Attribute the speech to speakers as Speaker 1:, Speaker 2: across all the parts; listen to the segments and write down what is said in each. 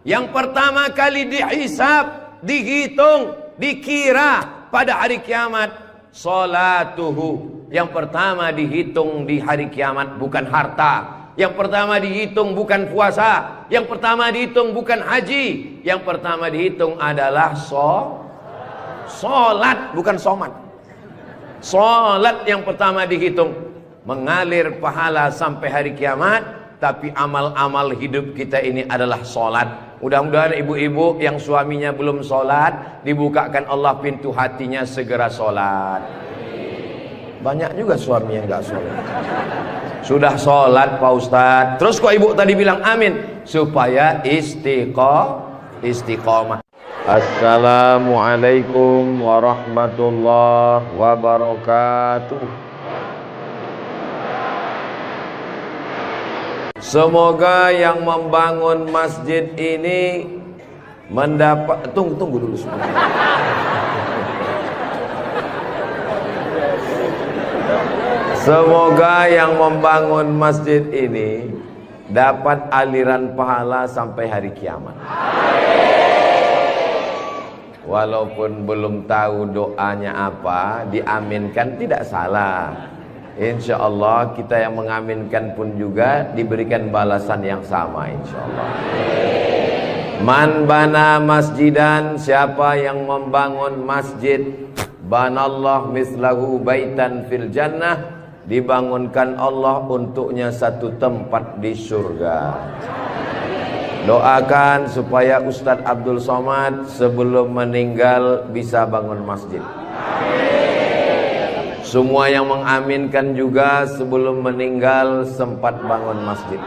Speaker 1: Yang pertama kali dihisab, dihitung, dikira pada hari kiamat, salatuhu. Yang pertama dihitung di hari kiamat bukan harta. Yang pertama dihitung bukan puasa. Yang pertama dihitung bukan haji. Yang pertama dihitung adalah solat, bukan somat. Solat yang pertama dihitung. Mengalir pahala sampai hari kiamat. Tapi amal-amal hidup kita ini adalah solat. Mudah-mudahan ibu-ibu yang suaminya belum solat, dibukakan Allah pintu hatinya segera solat. Banyak juga suami yang gak solat. Sudah sholat Pak Ustadz, terus kok ibu tadi bilang amin? Supaya istiqomah. Assalamualaikum warahmatullahi wabarakatuh. Semoga yang membangun masjid ini mendapat... Tunggu dulu sebentar. Semoga yang membangun masjid ini dapat aliran pahala sampai hari kiamat. Walaupun belum tahu doanya apa, diaminkan tidak salah. Insya Allah kita yang mengaminkan pun juga diberikan balasan yang sama insya Allah. Man bana masjidan, siapa yang membangun masjid, banallah mislahu baitan fil jannah, dibangunkan Allah untuknya satu tempat di surga. Doakan supaya Ustadz Abdul Somad sebelum meninggal bisa bangun masjid. Semua yang mengaminkan juga sebelum meninggal sempat bangun masjid.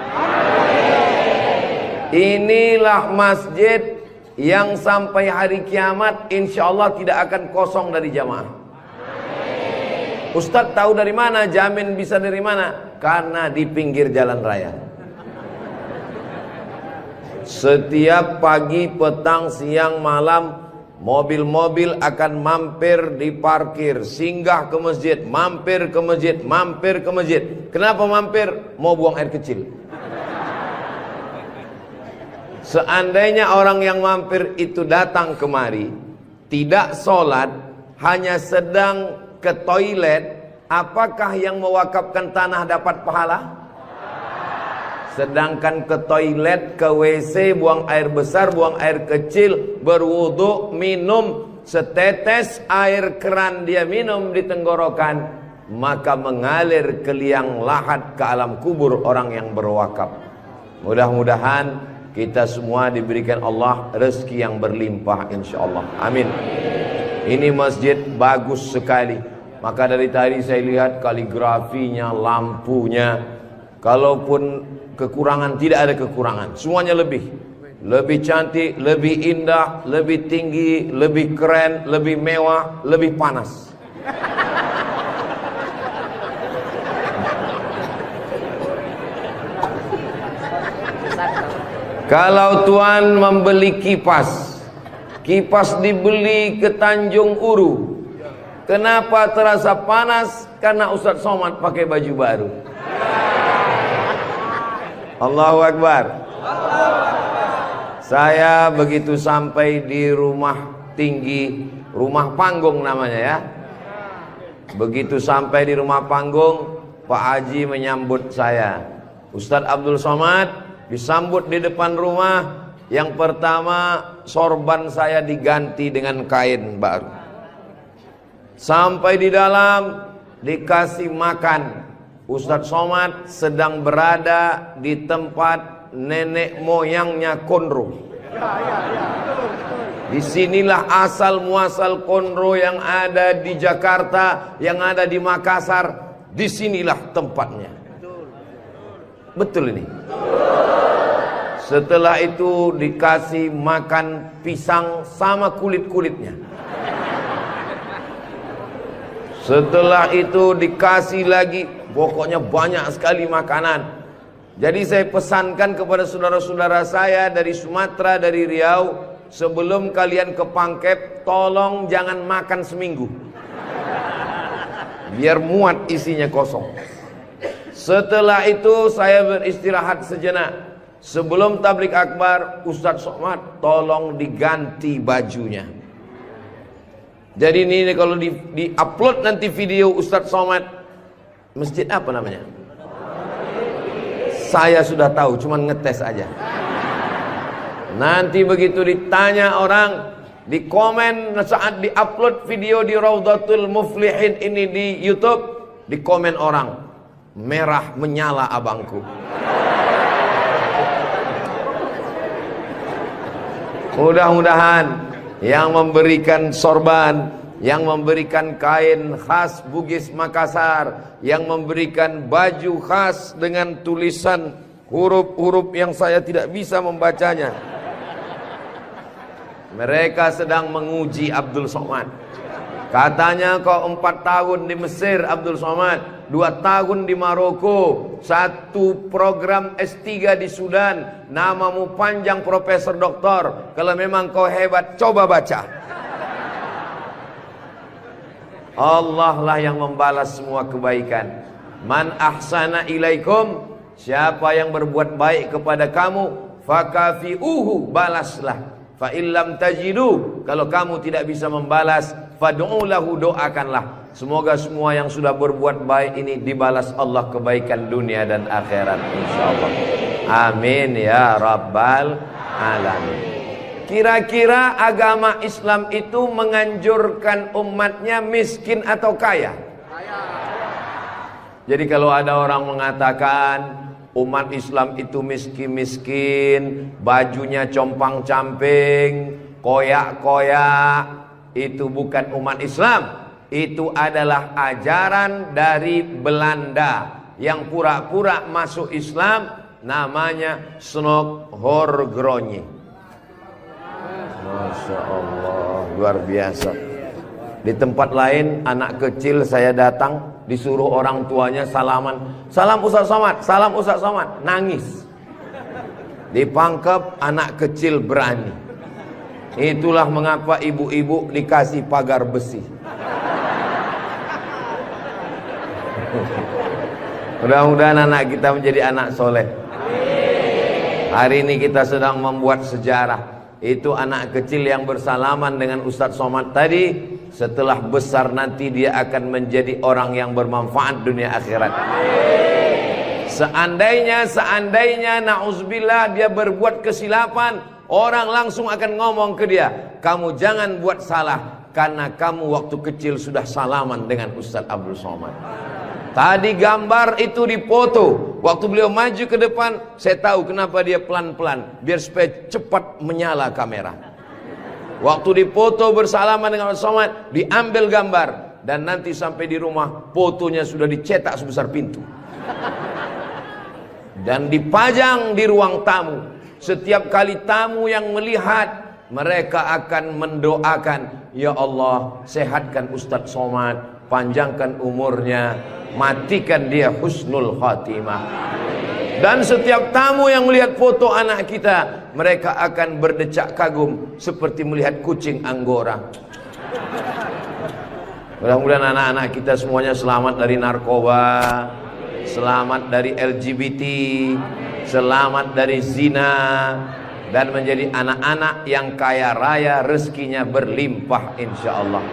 Speaker 1: Inilah masjid yang sampai hari kiamat insya Allah tidak akan kosong dari jamaah. Ustadz tahu dari mana? Jamin bisa dari mana? Karena di pinggir jalan raya. Setiap pagi, petang, siang, malam, mobil-mobil akan mampir di parkir, singgah ke masjid, mampir ke masjid, mampir ke masjid. Kenapa mampir? Mau buang air kecil. Seandainya orang yang mampir itu datang kemari, tidak sholat, hanya sedang ke toilet, apakah yang mewakafkan tanah dapat pahala? Sedangkan ke toilet, ke WC, buang air besar, buang air kecil, berwudu, minum setetes air keran dia minum di tenggorokan, maka mengalir ke liang lahat ke alam kubur orang yang berwakaf. Mudah-mudahan kita semua diberikan Allah rezeki yang berlimpah insyaallah. Amin. Ini masjid bagus sekali. Maka dari tadi saya lihat kaligrafinya, lampunya. Kalaupun kekurangan, tidak ada kekurangan. Semuanya lebih cantik, lebih indah, lebih tinggi, lebih keren, lebih mewah, lebih panas. Kalau Tuan membeli kipas dibeli ke Tanjung Uru, kenapa terasa panas? Karena Ustadz Somad pakai baju baru. Allahu Akbar. Saya begitu sampai di rumah tinggi, rumah panggung namanya ya. Begitu sampai di rumah panggung, Pak Haji menyambut saya. Ustadz Abdul Somad disambut di depan rumah. Yang pertama, sorban saya diganti dengan kain baru. Sampai di dalam dikasih makan. Ustadz Somad sedang berada di tempat nenek moyangnya Konro. Disinilah asal muasal Konro yang ada di Jakarta, yang ada di Makassar. Disinilah tempatnya. Betul ini. Setelah itu dikasih makan pisang sama kulit-kulitnya. Setelah itu dikasih lagi, pokoknya banyak sekali makanan. Jadi saya pesankan kepada saudara-saudara saya dari Sumatera, dari Riau, sebelum kalian ke Pangkep, tolong jangan makan seminggu. Biar muat isinya kosong. Setelah itu saya beristirahat sejenak. sebelum tablik akbar, Ustadz Somad tolong diganti bajunya. Jadi ini kalau di upload nanti video Ustadz Somad, masjid apa namanya? Saya sudah tahu, cuman ngetes aja. Nanti begitu ditanya orang, di komen saat di upload video di Raudhatul Muflihin ini di YouTube, di komen orang, merah menyala abangku. Mudah-mudahan yang memberikan sorban, yang memberikan kain khas Bugis Makassar, yang memberikan baju khas dengan tulisan huruf-huruf yang saya tidak bisa membacanya, mereka sedang menguji Abdul Somad. Katanya kau 4 tahun di Mesir Abdul Somad, 2 tahun di Maroko, 1 program S3 di Sudan, namamu panjang profesor doktor. Kalau memang kau hebat, coba baca. Allah lah yang membalas semua kebaikan. Man ahsana ilaikum, siapa yang berbuat baik kepada kamu, fakafi'uhu, balaslah. Fa illam tajidu, kalau kamu tidak bisa membalas, fad'u lahu, doakanlah. Semoga semua yang sudah berbuat baik ini dibalas Allah kebaikan dunia dan akhirat, insyaallah. Amin ya rabbal alamin. Kira-kira agama Islam itu menganjurkan umatnya miskin atau kaya? Jadi kalau ada orang mengatakan umat Islam itu miskin-miskin, bajunya compang-camping, koyak-koyak, itu bukan umat Islam. Itu adalah ajaran dari Belanda yang pura-pura masuk Islam, namanya Snokhorgronni. Masya Allah, luar biasa. Di tempat lain anak kecil saya datang, disuruh orang tuanya salaman, salam Ustadz Somad, salam Ustadz Somad, nangis. Dipangkep, anak kecil berani. Itulah mengapa ibu-ibu dikasih pagar besi. Mudah-mudahan anak kita menjadi anak soleh. Hari ini kita sedang membuat sejarah. Itu anak kecil yang bersalaman dengan Ustadz Somad tadi, setelah besar nanti dia akan menjadi orang yang bermanfaat dunia akhirat. Seandainya na'udzubillah dia berbuat kesilapan, orang langsung akan ngomong ke dia, kamu jangan buat salah, karena kamu waktu kecil sudah salaman dengan Ustadz Abdul Somad. Tadi gambar itu dipoto. Waktu beliau maju ke depan, saya tahu kenapa dia pelan-pelan, biar supaya cepat menyala kamera. Waktu dipoto bersalaman dengan Ustadz Somad, diambil gambar, dan nanti sampai di rumah fotonya sudah dicetak sebesar pintu dan dipajang di ruang tamu. Setiap kali tamu yang melihat, mereka akan mendoakan, ya Allah, sehatkan Ustadz Somad, panjangkan umurnya, matikan dia husnul khatimah. Dan setiap tamu yang melihat foto anak kita, mereka akan berdecak kagum seperti melihat kucing Anggora. Mudah-mudahan anak-anak kita semuanya selamat dari narkoba, selamat dari LGBT, selamat dari zina, dan menjadi anak-anak yang kaya raya, rezekinya berlimpah insyaallah.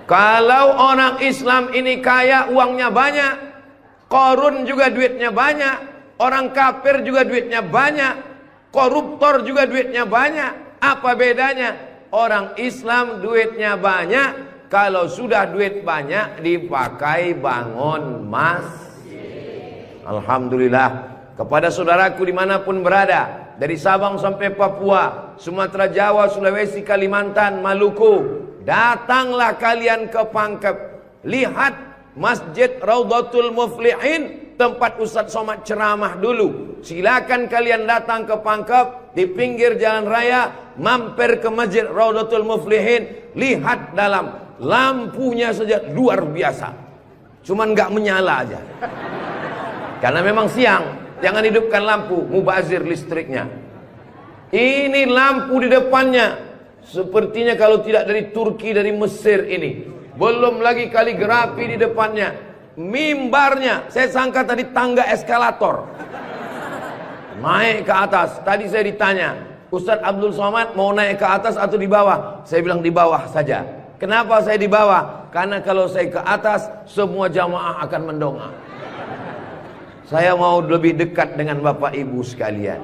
Speaker 1: Kalau orang Islam ini kaya, uangnya banyak, Qarun juga duitnya banyak, orang kafir juga duitnya banyak, koruptor juga duitnya banyak. Apa bedanya? Orang Islam duitnya banyak, kalau sudah duit banyak dipakai bangun masjid. Alhamdulillah. Kepada saudaraku dimanapun berada, dari Sabang sampai Papua, Sumatera, Jawa, Sulawesi, Kalimantan, Maluku, datanglah kalian ke Pangkep. Lihat Masjid Raudhatul Muflihin, tempat Ustadz Somad ceramah dulu. Silakan kalian datang ke Pangkep, di pinggir jalan raya, mampir ke Masjid Raudhatul Muflihin. Lihat dalam, lampunya saja luar biasa, cuman nggak menyala aja karena memang siang. Jangan hidupkan lampu, mubazir listriknya. Ini lampu di depannya, sepertinya kalau tidak dari Turki, dari Mesir ini. Belum lagi kaligrafi di depannya. Mimbarnya, saya sangka tadi tangga eskalator. Naik ke atas. Tadi saya ditanya, Ustadz Abdul Somad mau naik ke atas atau di bawah? Saya bilang di bawah saja. Kenapa saya di bawah? Karena kalau saya ke atas, semua jamaah akan mendongak. Saya mau lebih dekat dengan Bapak Ibu sekalian.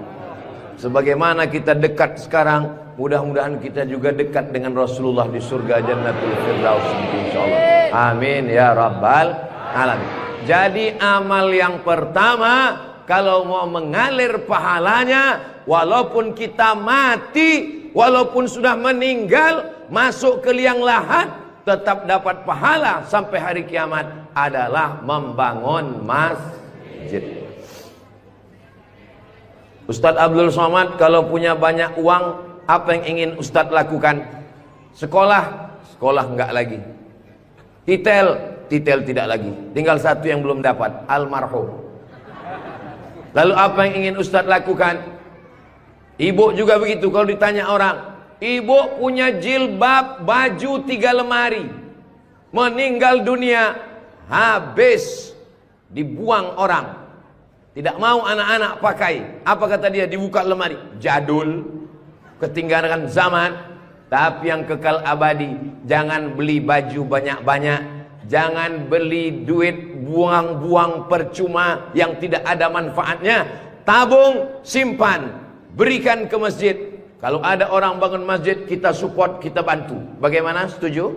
Speaker 1: Sebagaimana kita dekat sekarang, mudah-mudahan kita juga dekat dengan Rasulullah di surga Jannatul Firdaus, insyaallah. Amin ya rabbal alamin. Jadi amal yang pertama, kalau mau mengalir pahalanya, walaupun kita mati, walaupun sudah meninggal, masuk ke liang lahat, tetap dapat pahala sampai hari kiamat, adalah membangun masjid. Ustadz Abdul Somad kalau punya banyak uang, apa yang ingin Ustadz lakukan? Sekolah? Sekolah enggak lagi. Titel? Titel tidak lagi. Tinggal satu yang belum dapat, almarhum. Lalu apa yang ingin Ustadz lakukan? Ibu juga begitu. Kalau ditanya orang, ibu punya jilbab, baju 3 lemari, meninggal dunia, habis, dibuang orang. Tidak mau anak-anak pakai. Apa kata dia? Dibuka lemari. Jadul, ketinggalan zaman. Tapi yang kekal abadi, jangan beli baju banyak-banyak, jangan beli duit buang-buang percuma yang tidak ada manfaatnya. Tabung, simpan, berikan ke masjid. Kalau ada orang bangun masjid, kita support, kita bantu. Bagaimana? Setuju?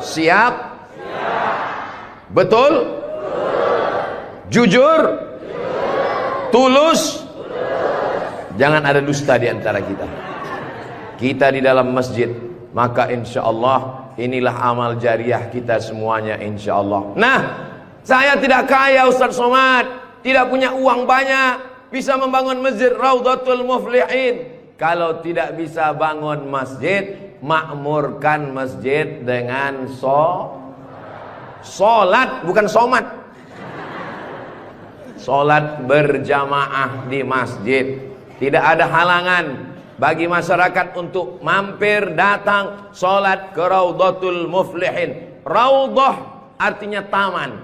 Speaker 1: Siap? Betul? Jujur? Tulus? Jangan ada dusta di antara kita. Kita di dalam masjid, maka insya Allah inilah amal jariah kita semuanya, insya Allah. Nah, saya tidak kaya Ustadz Somad, tidak punya uang banyak, bisa membangun masjid Raudhatul Muflihin. Kalau tidak bisa bangun masjid, makmurkan masjid dengan sholat, bukan somat. Sholat berjamaah di masjid. Tidak ada halangan bagi masyarakat untuk mampir datang sholat ke Raudhatul Muflihin. Raudhah artinya taman.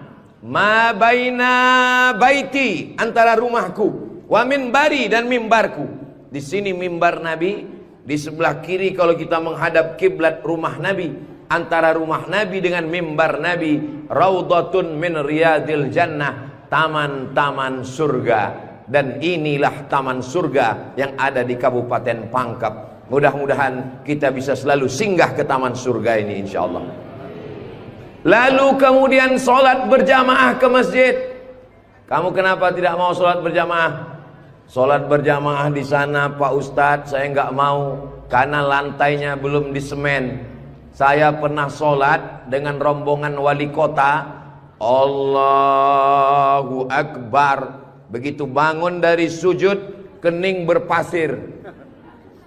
Speaker 1: Ma baina baiti, antara rumahku, wa minbari, dan mimbarku. Di sini mimbar Nabi, di sebelah kiri kalau kita menghadap kiblat rumah Nabi. Antara rumah Nabi dengan mimbar Nabi, Raudhatun min riyadil jannah, taman-taman surga. Dan inilah taman surga yang ada di Kabupaten Pangkep. Mudah-mudahan kita bisa selalu singgah ke taman surga ini, insya Allah. Lalu kemudian sholat berjamaah ke masjid. Kamu kenapa tidak mau sholat berjamaah? Sholat berjamaah di sana, Pak Ustadz, saya nggak mau karena lantainya belum disemen. Saya pernah sholat dengan rombongan wali kota. Allahu Akbar. Begitu bangun dari sujud, kening berpasir,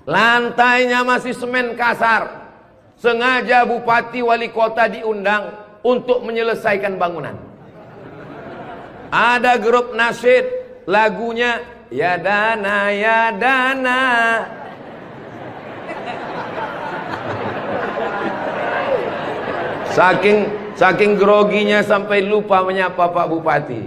Speaker 1: lantainya masih semen kasar. Sengaja bupati wali kota diundang untuk menyelesaikan bangunan. Ada grup nasyid, lagunya ya dana ya dana. Saking groginya sampai lupa menyapa Pak Bupati.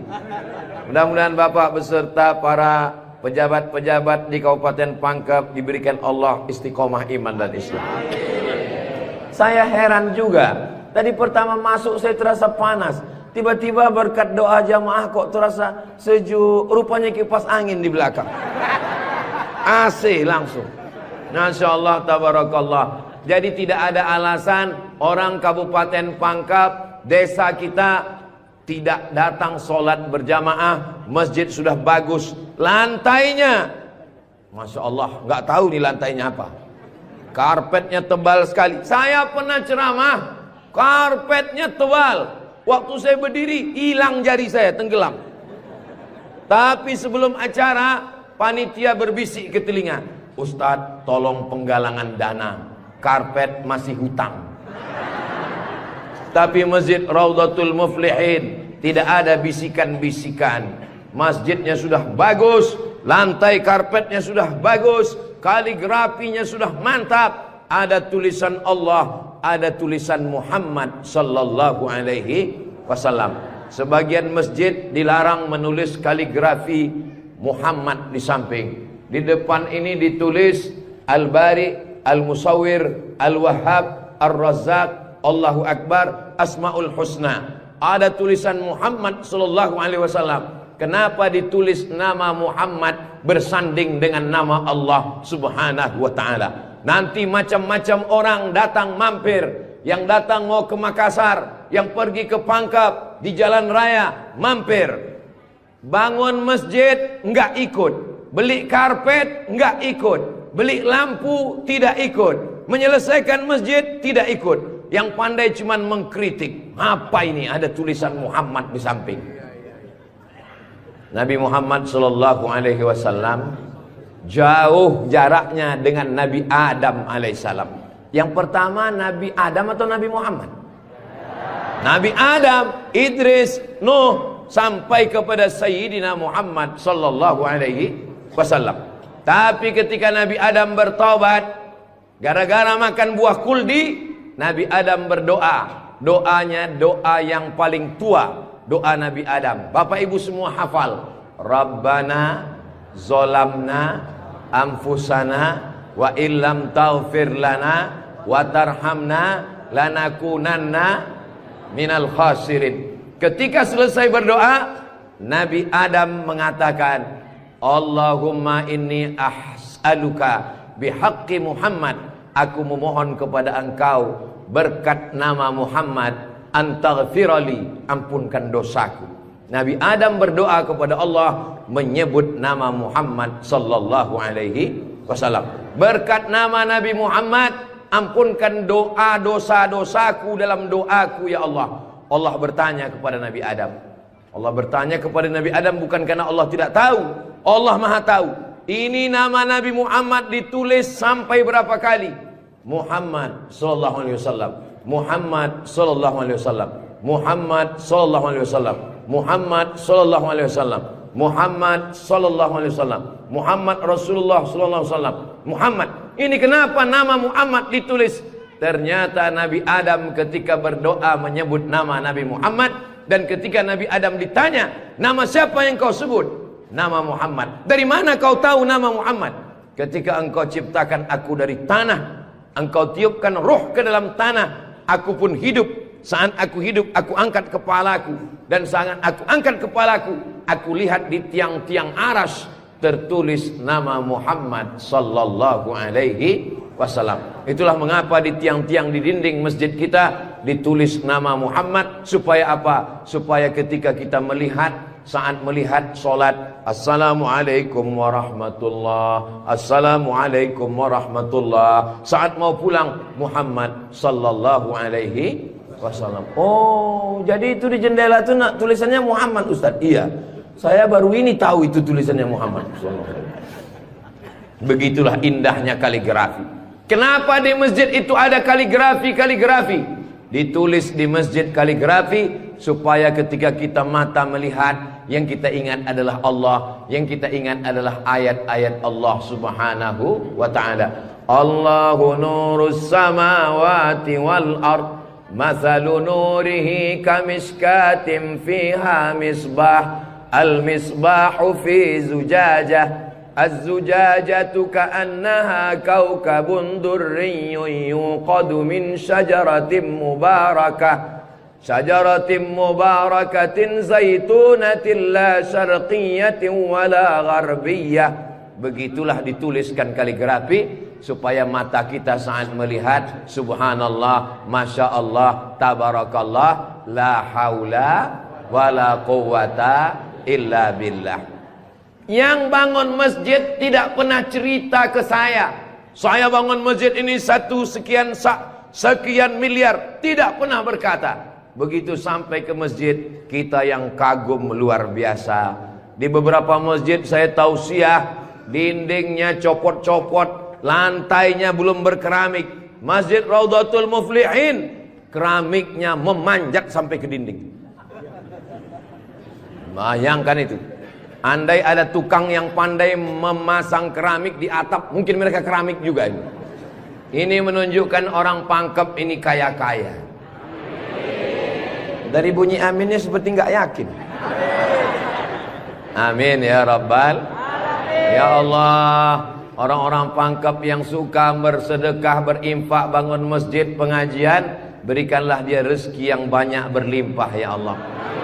Speaker 1: Mudah-mudahan Bapak beserta para pejabat-pejabat di Kabupaten Pangkep diberikan Allah istiqomah iman dan Islam. Saya heran juga. Tadi pertama masuk saya terasa panas. Tiba-tiba berkat doa jamaah kok terasa sejuk. Rupanya kipas angin di belakang. AC langsung. Masya Allah, tabarakallah. Jadi tidak ada alasan orang Kabupaten Pangkep, desa kita, tidak datang sholat berjamaah. Masjid sudah bagus, lantainya Masya Allah, nggak tahu nih lantainya apa, karpetnya tebal sekali. Saya pernah ceramah, karpetnya tebal, waktu saya berdiri hilang jari saya, tenggelam. Tapi sebelum acara, panitia berbisik ke telinga, Ustadz tolong penggalangan dana, karpet masih hutang. Tapi masjid Raudhatul Muflihin tidak ada bisikan-bisikan. Masjidnya sudah bagus, lantai karpetnya sudah bagus, kaligrafinya sudah mantap. Ada tulisan Allah, ada tulisan Muhammad sallallahu alaihi wasallam. Sebagian masjid dilarang menulis kaligrafi Muhammad di samping. Di depan ini ditulis Al-Bari, Al-Musawwir, Al-Wahhab, Ar-Razzaq, Allahu Akbar, Asmaul Husna. Ada tulisan Muhammad sallallahu alaihi wasallam. Kenapa ditulis nama Muhammad bersanding dengan nama Allah Subhanahu wa taala? Nanti macam-macam orang datang mampir. Yang datang mau ke Makassar, yang pergi ke Pangkep, di jalan raya mampir. Bangun masjid enggak ikut, beli karpet enggak ikut, beli lampu tidak ikut, menyelesaikan masjid tidak ikut. Yang pandai cuman mengkritik. Apa ini ada tulisan Muhammad di samping? Nabi Muhammad sallallahu alaihi wasallam jauh jaraknya dengan Nabi Adam alaihissalam. Yang pertama Nabi Adam atau Nabi Muhammad? Nabi Adam, Idris, Nuh, sampai kepada Sayyidina Muhammad sallallahu alaihi wasallam. Tapi ketika Nabi Adam bertaubat gara-gara makan buah kuldi, Nabi Adam berdoa. Doanya doa yang paling tua, doa Nabi Adam. Bapak Ibu semua hafal. Rabbana zolamna anfusana wa illam taghfir lana wa tarhamna lanakunanna minal khasirin. Ketika selesai berdoa, Nabi Adam mengatakan, Allahumma inni as'aluka bihaqqi Muhammad, aku memohon kepada engkau berkat nama Muhammad, antaghfirali, ampunkan dosaku. Nabi Adam berdoa kepada Allah menyebut nama Muhammad sallallahu alaihi wasallam. Berkat nama Nabi Muhammad, ampunkan doa dosa-dosaku dalam doaku ya Allah. Allah bertanya kepada Nabi Adam. Allah bertanya kepada Nabi Adam bukan karena Allah tidak tahu. Allah Maha tahu. Ini nama Nabi Muhammad ditulis sampai berapa kali? Muhammad sallallahu alaihi wasallam. Muhammad sallallahu alaihi wasallam. Muhammad sallallahu alaihi wasallam. Muhammad sallallahu alaihi wasallam. Muhammad sallallahu alaihi wasallam. Muhammad Rasulullah sallallahu alaihi wasallam. Muhammad. Ini kenapa nama Muhammad ditulis? Ternyata Nabi Adam ketika berdoa menyebut nama Nabi Muhammad, dan ketika Nabi Adam ditanya, nama siapa yang kau sebut? Nama Muhammad. Dari mana kau tahu nama Muhammad? Ketika engkau ciptakan aku dari tanah, engkau tiupkan roh ke dalam tanah, aku pun hidup. Saat aku hidup, aku angkat kepalaku, dan saat aku angkat kepalaku, aku lihat di tiang-tiang aras tertulis nama Muhammad sallallahu alaihi wasallam. Itulah mengapa di tiang-tiang di dinding masjid kita ditulis nama Muhammad. Supaya apa? Supaya ketika kita melihat, saat melihat solat, Assalamualaikum warahmatullah, Assalamualaikum warahmatullah. Saat mau pulang, Muhammad sallallahu alaihi wasallam. Oh, jadi itu di jendela itu nak tulisannya Muhammad, Ustaz? Iya. Saya baru ini tahu itu tulisannya Muhammad. Begitulah indahnya kaligrafi. Kenapa di masjid itu ada kaligrafi? Ditulis di masjid kaligrafi supaya ketika kita mata melihat, yang kita ingat adalah Allah, yang kita ingat adalah ayat-ayat Allah Subhanahu wa taala. Allahu nurus samawati wal ard, mathalu nurihi kamishkatin fiha misbah, al-misbahu fi zujajah, az-zujajatu ka'annaha kawkabun durriyyun yuqadu min syajaratin mubarakatin zaitunatin la syarqiyatin wala gharbiyyah. Begitulah dituliskan kaligrafi supaya mata kita saat melihat, subhanallah, masya Allah, tabarakallah, la haula wala quwwata illa billah. Yang bangun masjid tidak pernah cerita ke saya bangun masjid ini sekian miliar, tidak pernah berkata. Begitu sampai ke masjid, kita yang kagum luar biasa. Di beberapa masjid saya tausiah, dindingnya copot-copot, lantainya belum berkeramik. Masjid Raudhatul Muflihin, keramiknya memanjat sampai ke dinding. Bayangkan itu. Andai ada tukang yang pandai memasang keramik di atap, mungkin mereka keramik juga ini. Ini menunjukkan orang Pangkep ini kaya-kaya. Dari bunyi aminnya seperti nggak yakin. Amin ya Rabbal Ya Allah, orang-orang Pangkep yang suka bersedekah, berinfak, bangun masjid, pengajian, berikanlah dia rezeki yang banyak berlimpah ya Allah.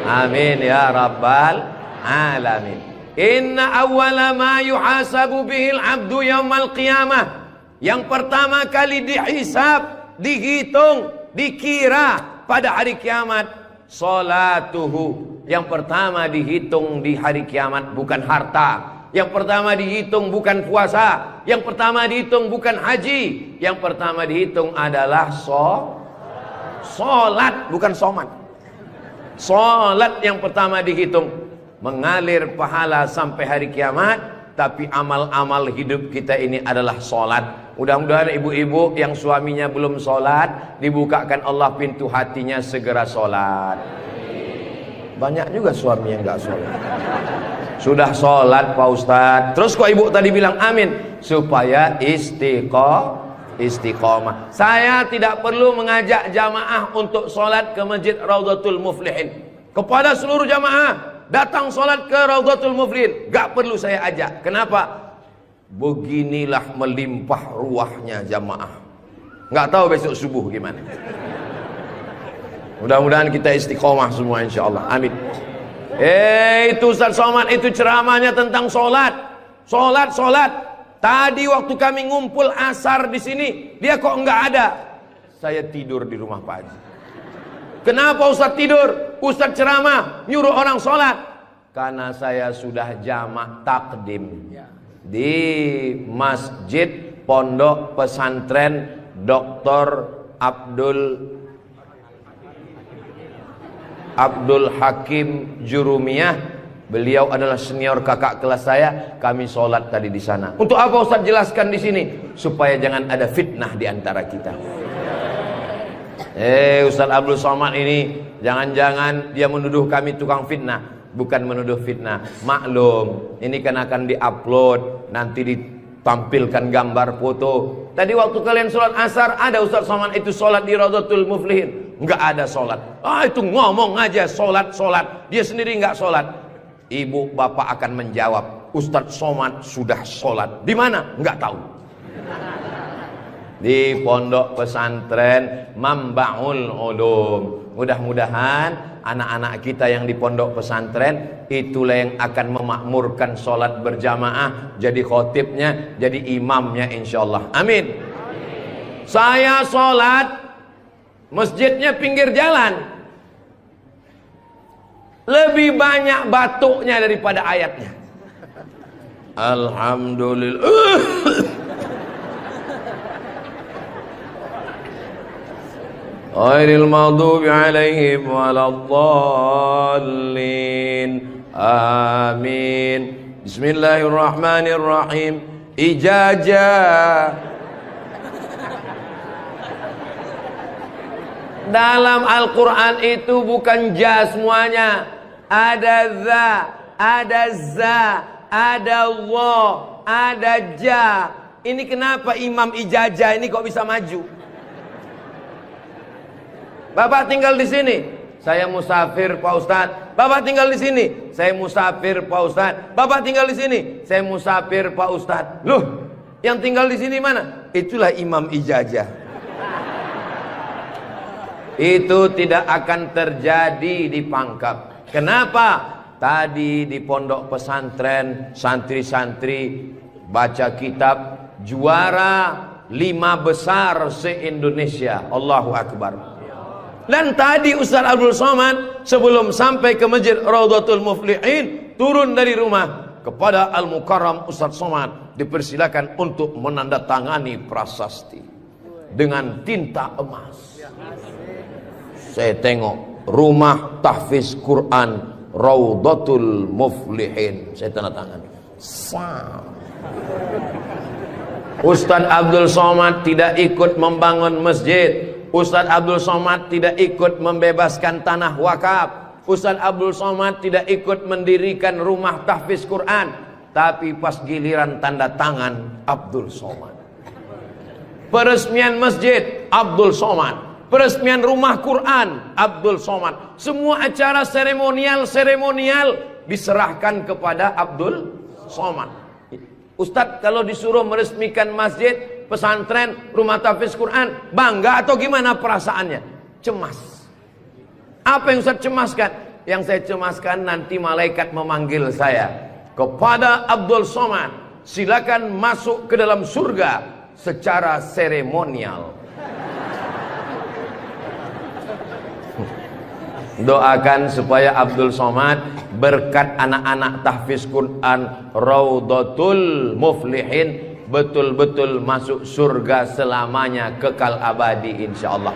Speaker 1: Amin ya rabbal alamin. Inna awwala ma yuhasabu bihil abdu yaumal qiyamah. Yang pertama kali dihisab, dihitung, dikira pada hari kiamat, salatuhu. Yang pertama dihitung di hari kiamat bukan harta. Yang pertama dihitung bukan puasa. Yang pertama dihitung bukan haji. Yang pertama dihitung adalah solat, bukan somat. Solat yang pertama dihitung. Mengalir pahala sampai hari kiamat. Tapi amal-amal hidup kita ini adalah solat. Mudah-mudahan ibu-ibu yang suaminya belum solat, dibukakan Allah pintu hatinya segera solat. Banyak juga suami yang gak solat. Sudah sholat Pak Ustadz, terus kok ibu tadi bilang amin? Supaya istiqomah. Saya tidak perlu mengajak jamaah untuk sholat ke Masjid Raudhatul Muflihin. Kepada seluruh jamaah, datang sholat ke Raudhatul Muflihin. Gak perlu saya ajak. Kenapa? Beginilah melimpah ruahnya jamaah. Gak tahu besok subuh gimana. Mudah-mudahan kita istiqomah semua insya Allah. Amin. Itu Ustaz Somad itu ceramahnya tentang solat. Solat. Tadi waktu kami ngumpul asar di sini, dia kok enggak ada. Saya tidur di rumah Pak Haji. Kenapa Ustaz tidur? Ustaz ceramah nyuruh orang solat. Karena saya sudah jamak takdim di Masjid Pondok Pesantren Dr. Abdul Hakim Jurumiyah. Beliau adalah senior kakak kelas saya. Kami sholat tadi di sana. Untuk apa Ustaz jelaskan di sini? Supaya jangan ada fitnah di antara kita. Ustaz Abdul Somad ini jangan-jangan dia menuduh kami tukang fitnah. Bukan menuduh fitnah. Maklum, ini kan akan diupload, nanti ditampilkan gambar foto. Tadi waktu kalian sholat asar, ada Ustaz Somad itu sholat di Raudhatul Muflihin. Enggak ada sholat. Itu ngomong aja sholat. Dia sendiri enggak sholat. Ibu bapak akan menjawab, Ustadz Somad sudah sholat. Di mana? Enggak tahu. Di Pondok Pesantren Mambaul Ulum. Mudah-mudahan anak-anak kita yang di pondok pesantren itulah yang akan memakmurkan sholat berjamaah, jadi khotibnya, jadi imamnya insyaallah. Amin. Saya sholat, masjidnya pinggir jalan, lebih banyak batuknya daripada ayatnya. Alhamdulillah. Ghairil maghdubi alaihim waladdallin. Amin. Bismillahirrahmanirrahim. Ijazah. Dalam Al-Quran itu bukan ja semuanya. Ada za, ada za, ada Allah, ada ja. Ini kenapa Imam Ijazah ini kok bisa maju? Bapak tinggal di sini, saya musafir Pak Ustadz. Bapak tinggal di sini, saya musafir Pak Ustadz. Bapak tinggal di sini, saya musafir Pak Ustadz. Loh, yang tinggal di sini mana? Itulah Imam Ijazah. Itu tidak akan terjadi di Pangkep. Kenapa? Tadi di pondok pesantren santri-santri baca kitab juara 5 besar se-Indonesia. Allahu Akbar. Dan tadi Ustaz Abdul Somad sebelum sampai ke Masjid Raudhatul Muflihin turun dari rumah kepada Al-Mukarram Ustaz Somad dipersilakan untuk menandatangani prasasti dengan tinta emas. Saya tengok rumah tahfiz Quran Raudhatul Muflihin, saya tanda tangan. Ustaz Abdul Somad tidak ikut membangun masjid. Ustaz Abdul Somad tidak ikut membebaskan tanah wakaf. Ustaz Abdul Somad tidak ikut mendirikan rumah tahfiz Quran. Tapi pas giliran tanda tangan Abdul Somad. Peresmian masjid Abdul Somad. Peresmian rumah Quran Abdul Somad. Semua acara seremonial diserahkan kepada Abdul Somad. Ustadz kalau disuruh meresmikan masjid, pesantren, rumah tahfiz Quran, bangga atau gimana perasaannya? Cemas. Apa yang Ustadz cemaskan? Yang saya cemaskan nanti malaikat memanggil saya, kepada Abdul Somad, silakan masuk ke dalam surga secara seremonial. Doakan supaya Abdul Somad berkat anak-anak tahfiz Quran Raudhatul Muflihin betul-betul masuk surga selamanya, kekal abadi insyaallah.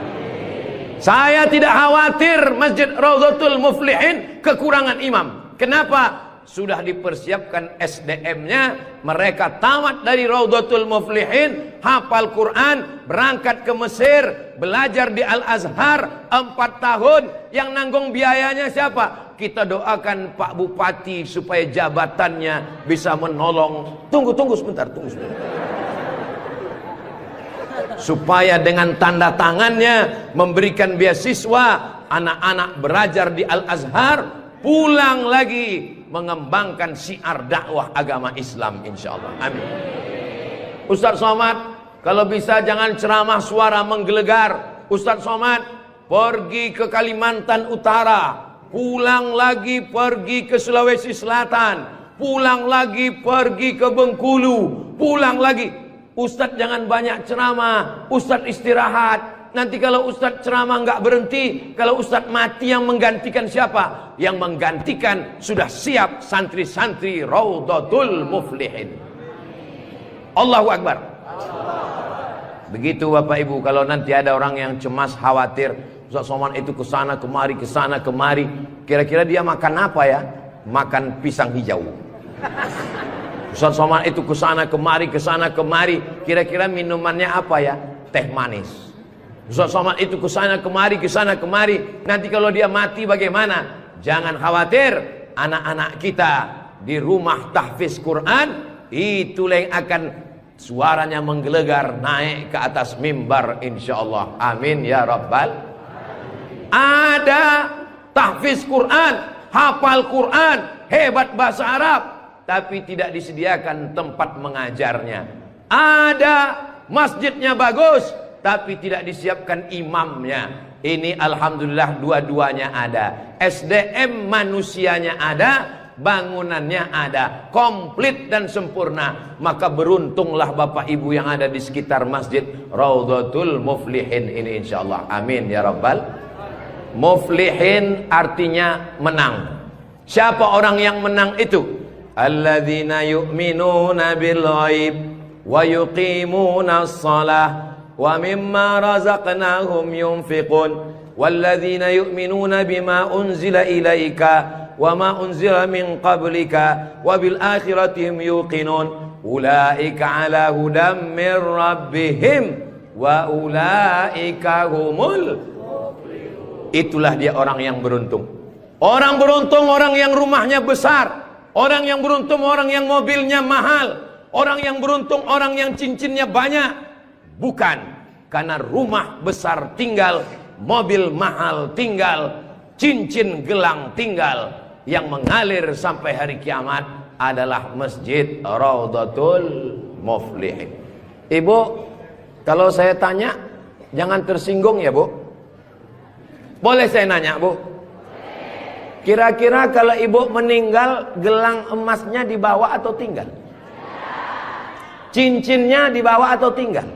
Speaker 1: Saya tidak khawatir Masjid Raudhatul Muflihin kekurangan imam. Kenapa? Sudah dipersiapkan SDM-nya. Mereka tamat dari Raudhatul Muflihin, hafal Quran, berangkat ke Mesir, belajar di Al-Azhar 4 tahun. Yang nanggung biayanya siapa? Kita doakan Pak Bupati supaya jabatannya bisa menolong. Tunggu sebentar. Supaya dengan tanda tangannya memberikan beasiswa, anak-anak belajar di Al-Azhar, pulang lagi mengembangkan syiar dakwah agama Islam insyaallah. Amin. Ustadz Somad, kalau bisa jangan ceramah suara menggelegar. Ustadz Somad pergi ke Kalimantan Utara, pulang lagi pergi ke Sulawesi Selatan, pulang lagi pergi ke Bengkulu, pulang lagi. Ustadz jangan banyak ceramah, Ustadz istirahat. Nanti kalau Ustadz ceramah nggak berhenti, kalau Ustadz mati yang menggantikan siapa? Yang menggantikan sudah siap santri-santri Raudhatul Muflihin. Allahu Akbar. Begitu Bapak Ibu, kalau nanti ada orang yang cemas, khawatir, Ustadz Somad itu kesana kemari, kira-kira dia makan apa ya? Makan pisang hijau. Ustadz Somad itu kesana kemari, kira-kira minumannya apa ya? Teh manis. Ustadz Somad itu kesana kemari, nanti kalau dia mati bagaimana? Jangan khawatir, anak-anak kita di rumah tahfiz Quran itulah yang akan suaranya menggelegar naik ke atas mimbar insyaallah. Amin ya rabbal. Ada tahfiz Quran, hafal Quran, hebat bahasa Arab, tapi tidak disediakan tempat mengajarnya. Ada masjidnya bagus, tapi tidak disiapkan imamnya. Ini alhamdulillah dua-duanya ada. SDM manusianya ada, bangunannya ada, komplit dan sempurna. Maka beruntunglah Bapak Ibu yang ada di sekitar Masjid Raudhatul Muflihin ini insyaallah. Amin ya rabbal. Muflihin artinya menang. Siapa orang yang menang itu? Alladzina yu'minuna bil ghaib wa yuqimuna shalah wa mimma razaqnahum yunfiqun walladzina yu'minuna bima unzila ilaika wa ma unzila min qablika wa bil akhirati hum yuqinun ulaika ala hudam min rabbihim wa ulaika humul muflihun. Itulah dia orang yang beruntung. Orang beruntung orang yang rumahnya besar. Orang yang beruntung orang yang mobilnya mahal. Orang yang beruntung orang yang cincinnya banyak. Bukan karena rumah besar tinggal, mobil mahal tinggal, cincin gelang tinggal. Yang mengalir sampai hari kiamat adalah Masjid Raudhatul Muflihin. Ibu, kalau saya tanya jangan tersinggung ya Bu. Boleh saya nanya Bu? Kira-kira kalau ibu meninggal, gelang emasnya dibawa atau tinggal? Cincinnya dibawa atau tinggal?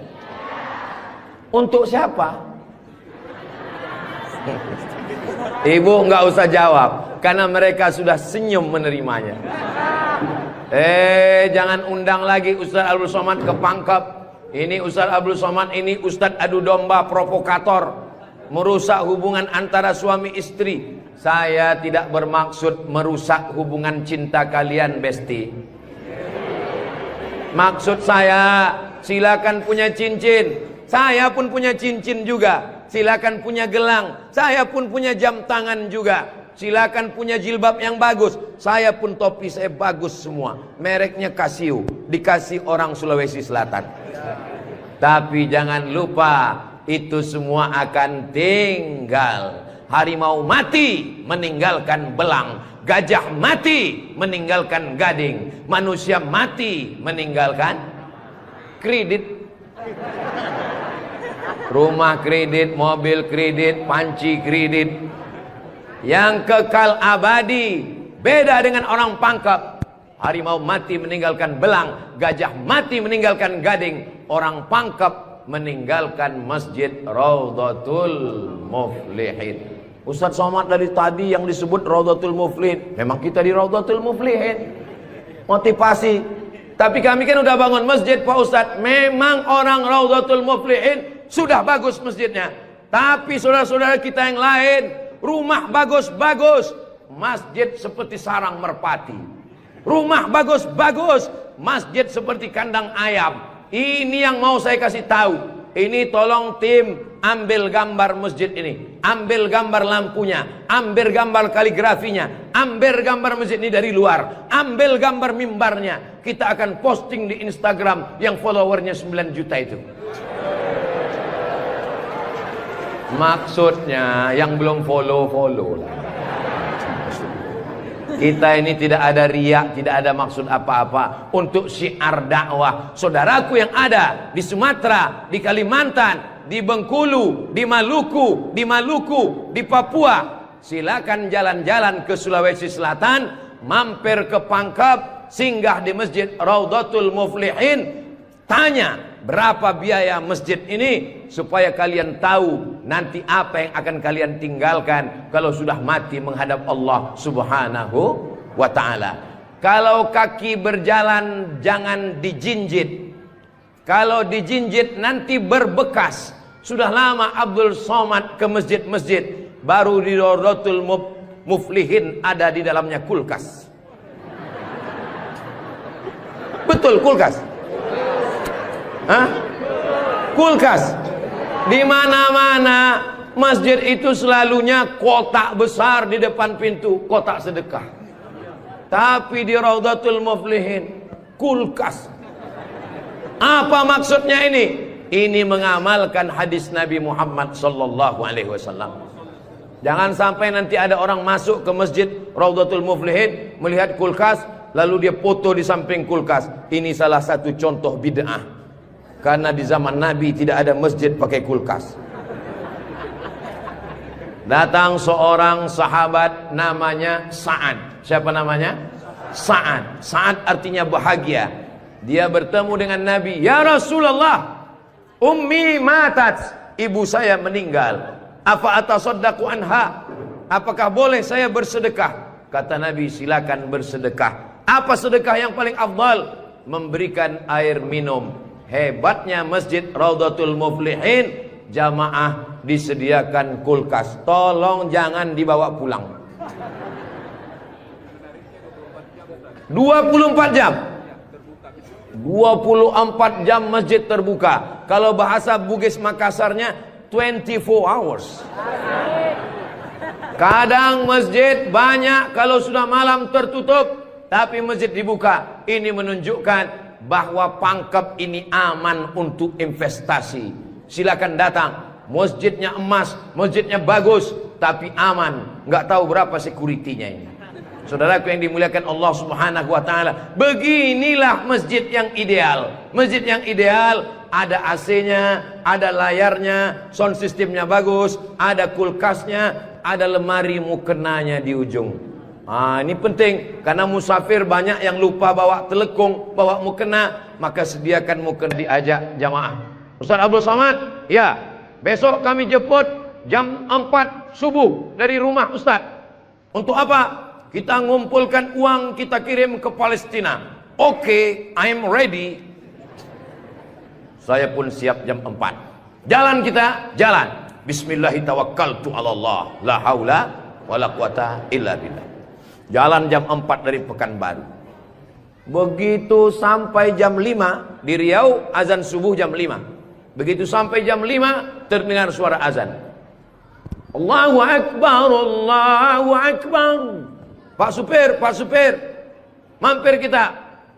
Speaker 1: Untuk siapa? Ibu nggak usah jawab, karena mereka sudah senyum menerimanya. Jangan undang lagi Ustaz Abdul Somad ke Pangkep. Ini Ustaz Abdul Somad ini Ustaz adu domba, provokator, merusak hubungan antara suami istri. Saya tidak bermaksud merusak hubungan cinta kalian, Besti. Maksud saya, silakan punya cincin. Saya pun punya cincin juga. Silakan punya gelang. Saya pun punya jam tangan juga. Silakan punya jilbab yang bagus. Saya pun topi saya bagus semua. Mereknya Casio. Dikasih orang Sulawesi Selatan. Tapi jangan lupa, itu semua akan tinggal. Harimau mati meninggalkan belang. Gajah mati meninggalkan gading. Manusia mati meninggalkan kredit. Rumah kredit, mobil kredit, panci kredit. Yang kekal abadi beda dengan orang pangkep. Harimau mati meninggalkan belang, gajah mati meninggalkan gading. Orang pangkep meninggalkan masjid Raudhatul Muflihin. Ustaz Somad dari tadi yang disebut Raudhatul Muflihin, memang kita di Raudhatul Muflihin. Motivasi. Tapi kami kan udah bangun masjid Pak Ustaz. Memang orang Raudhatul Muflihin sudah bagus masjidnya. Tapi saudara-saudara kita yang lain, rumah bagus-bagus, masjid seperti sarang merpati. Rumah bagus-bagus, masjid seperti kandang ayam. Ini yang mau saya kasih tahu. Ini tolong tim ambil gambar masjid ini, ambil gambar lampunya, ambil gambar kaligrafinya, ambil gambar masjid ini dari luar, ambil gambar mimbarnya. Kita akan posting di Instagram yang followernya 9 juta itu. Maksudnya yang belum follow lah. Kita ini tidak ada riak, tidak ada maksud apa-apa. Untuk syiar dakwah saudaraku yang ada di Sumatera, di Kalimantan, di Bengkulu, di Maluku, di Papua, silakan jalan-jalan ke Sulawesi Selatan, mampir ke Pangkep, singgah di Masjid Raudhatul Muflihin, tanya berapa biaya masjid ini, supaya kalian tahu nanti apa yang akan kalian tinggalkan kalau sudah mati menghadap Allah Subhanahu wa ta'ala. Kalau kaki berjalan jangan dijinjit. Kalau dijinjit nanti berbekas. Sudah lama Abdul Somad ke masjid-masjid, baru di Raudhatul Muflihin ada di dalamnya kulkas. Betul, kulkas. Hah? Kulkas. Di mana-mana masjid itu selalunya kotak besar di depan pintu, kotak sedekah. Tapi di Raudhatul Muflihin kulkas. Apa maksudnya ini? Ini mengamalkan hadis Nabi Muhammad sallallahu alaihi wasallam. Jangan sampai nanti ada orang masuk ke masjid Raudhatul Muflihin melihat kulkas, lalu dia foto di samping kulkas. Ini salah satu contoh bid'ah. Karena di zaman Nabi tidak ada masjid pakai kulkas. Datang seorang sahabat namanya Sa'ad. Siapa namanya? Sa'ad. Sa'ad artinya bahagia. Dia bertemu dengan Nabi. Ya Rasulullah, ummi matat, ibu saya meninggal. Apa atasaddaqu anha? Apakah boleh saya bersedekah? Kata Nabi, silakan bersedekah. Apa sedekah yang paling afdal? Memberikan air minum. Hebatnya masjid Raudhatul Muflihin, jamaah disediakan kulkas. Tolong jangan dibawa pulang. 24 jam. 24 jam masjid terbuka. Kalau bahasa Bugis Makassarnya 24 hours. Kadang masjid banyak, kalau sudah malam tertutup, tapi masjid dibuka. Ini menunjukkan bahwa Pangkep ini aman untuk investasi. Silakan datang. Masjidnya emas, masjidnya bagus, tapi aman. Nggak tahu berapa security-nya ini. Saudaraku yang dimuliakan Allah Subhanahu wa ta'ala, beginilah masjid yang ideal. Masjid yang ideal, ada AC-nya, ada layarnya, sound systemnya bagus, ada kulkasnya, ada lemari mukenanya di ujung. Ini penting, karena musafir banyak yang lupa bawa telekung, bawa mukena, maka sediakan mukena. Diajak jamaah. Ustaz Abdul Somad, ya, besok kami jemput jam 4 subuh dari rumah Ustaz. Untuk apa? Kita ngumpulkan uang, kita kirim ke Palestina. Oke, I'm ready. Saya pun siap jam 4. Jalan kita, jalan. Bismillahirrahmanirrahim. Allah, la haula wala quwata illa billah. Jalan jam 4 dari Pekanbaru. Begitu sampai jam 5 di Riau, azan subuh jam 5. Begitu sampai jam 5 terdengar suara azan. Allahu Akbar, Allahu Akbar. Pak supir, mampir kita.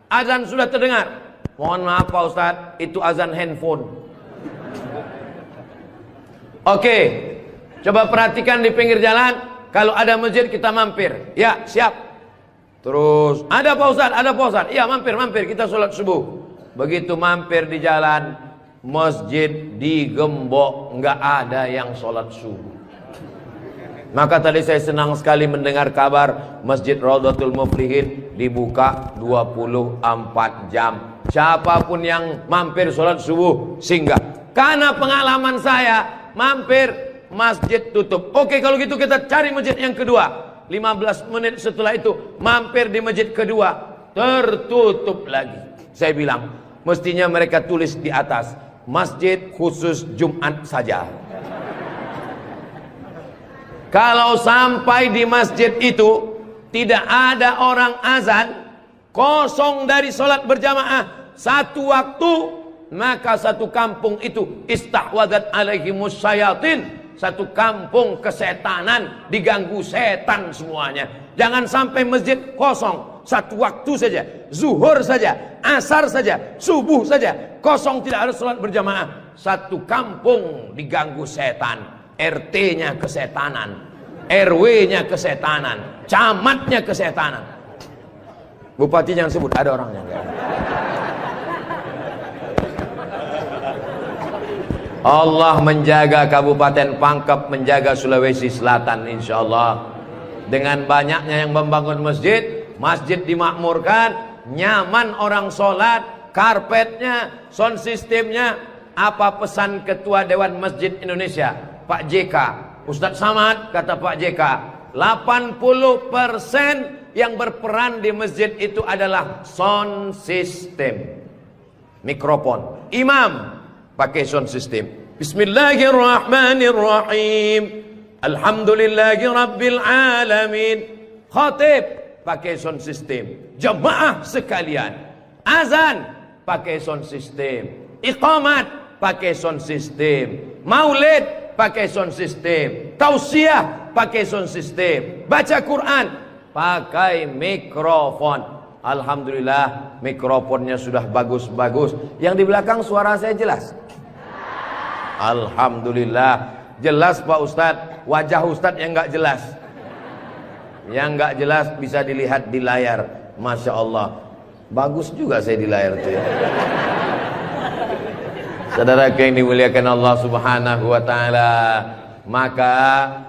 Speaker 1: Azan sudah terdengar. Mohon maaf Pak Ustadz, itu azan handphone. Oke, coba perhatikan di pinggir jalan. Kalau ada masjid kita mampir. Ya, siap. Terus, ada Pak Ustaz, ada Pak Ustaz. Iya, mampir, kita sholat subuh. Begitu mampir di jalan, masjid digembok, nggak ada yang sholat subuh. Maka tadi saya senang sekali mendengar kabar Masjid Raudhatul Muflihin dibuka 24 jam. Siapapun yang mampir sholat subuh singgah. Karena pengalaman saya, mampir masjid tutup. Oke, kalau gitu kita cari masjid yang kedua. 15 menit setelah itu mampir di masjid kedua, tertutup lagi. Saya bilang, mestinya mereka tulis di atas, masjid khusus Jumat saja. Kalau sampai di masjid itu tidak ada orang azan, kosong dari sholat berjamaah satu waktu, maka satu kampung itu istahwadat alaihimus syayatin. Satu kampung kesetanan, diganggu setan semuanya. Jangan sampai masjid kosong satu waktu saja, zuhur saja, asar saja, subuh saja, kosong, tidak harus sholat berjamaah. Satu kampung diganggu setan. RT-nya kesetanan, RW-nya kesetanan, camatnya kesetanan. Bupati jangan sebut, ada orangnya. Allah menjaga Kabupaten Pangkep, menjaga Sulawesi Selatan insyaallah. Dengan banyaknya yang membangun masjid, masjid dimakmurkan, nyaman orang sholat, karpetnya, sound systemnya. Apa pesan Ketua Dewan Masjid Indonesia, Pak JK? Ustadz Samad, kata Pak JK, 80% yang berperan di masjid itu adalah sound system, mikrofon. Imam pakai sound system. Bismillahirrahmanirrahim. Alhamdulillahi rabbil alamin. Khatib pakai sound system. Jamaah sekalian, azan pakai sound system. Iqamat pakai sound system. Maulid pakai sound system. Tausiah pakai sound system. Baca Quran pakai mikrofon. Alhamdulillah, mikrofonnya sudah bagus-bagus. Yang di belakang suara saya jelas? Alhamdulillah, jelas Pak Ustadz. Wajah Ustadz yang nggak jelas. Yang nggak jelas bisa dilihat di layar. Masya Allah, bagus juga saya di layar itu ya. Saudara yang dimuliakan Allah Subhanahu wa Ta'ala, maka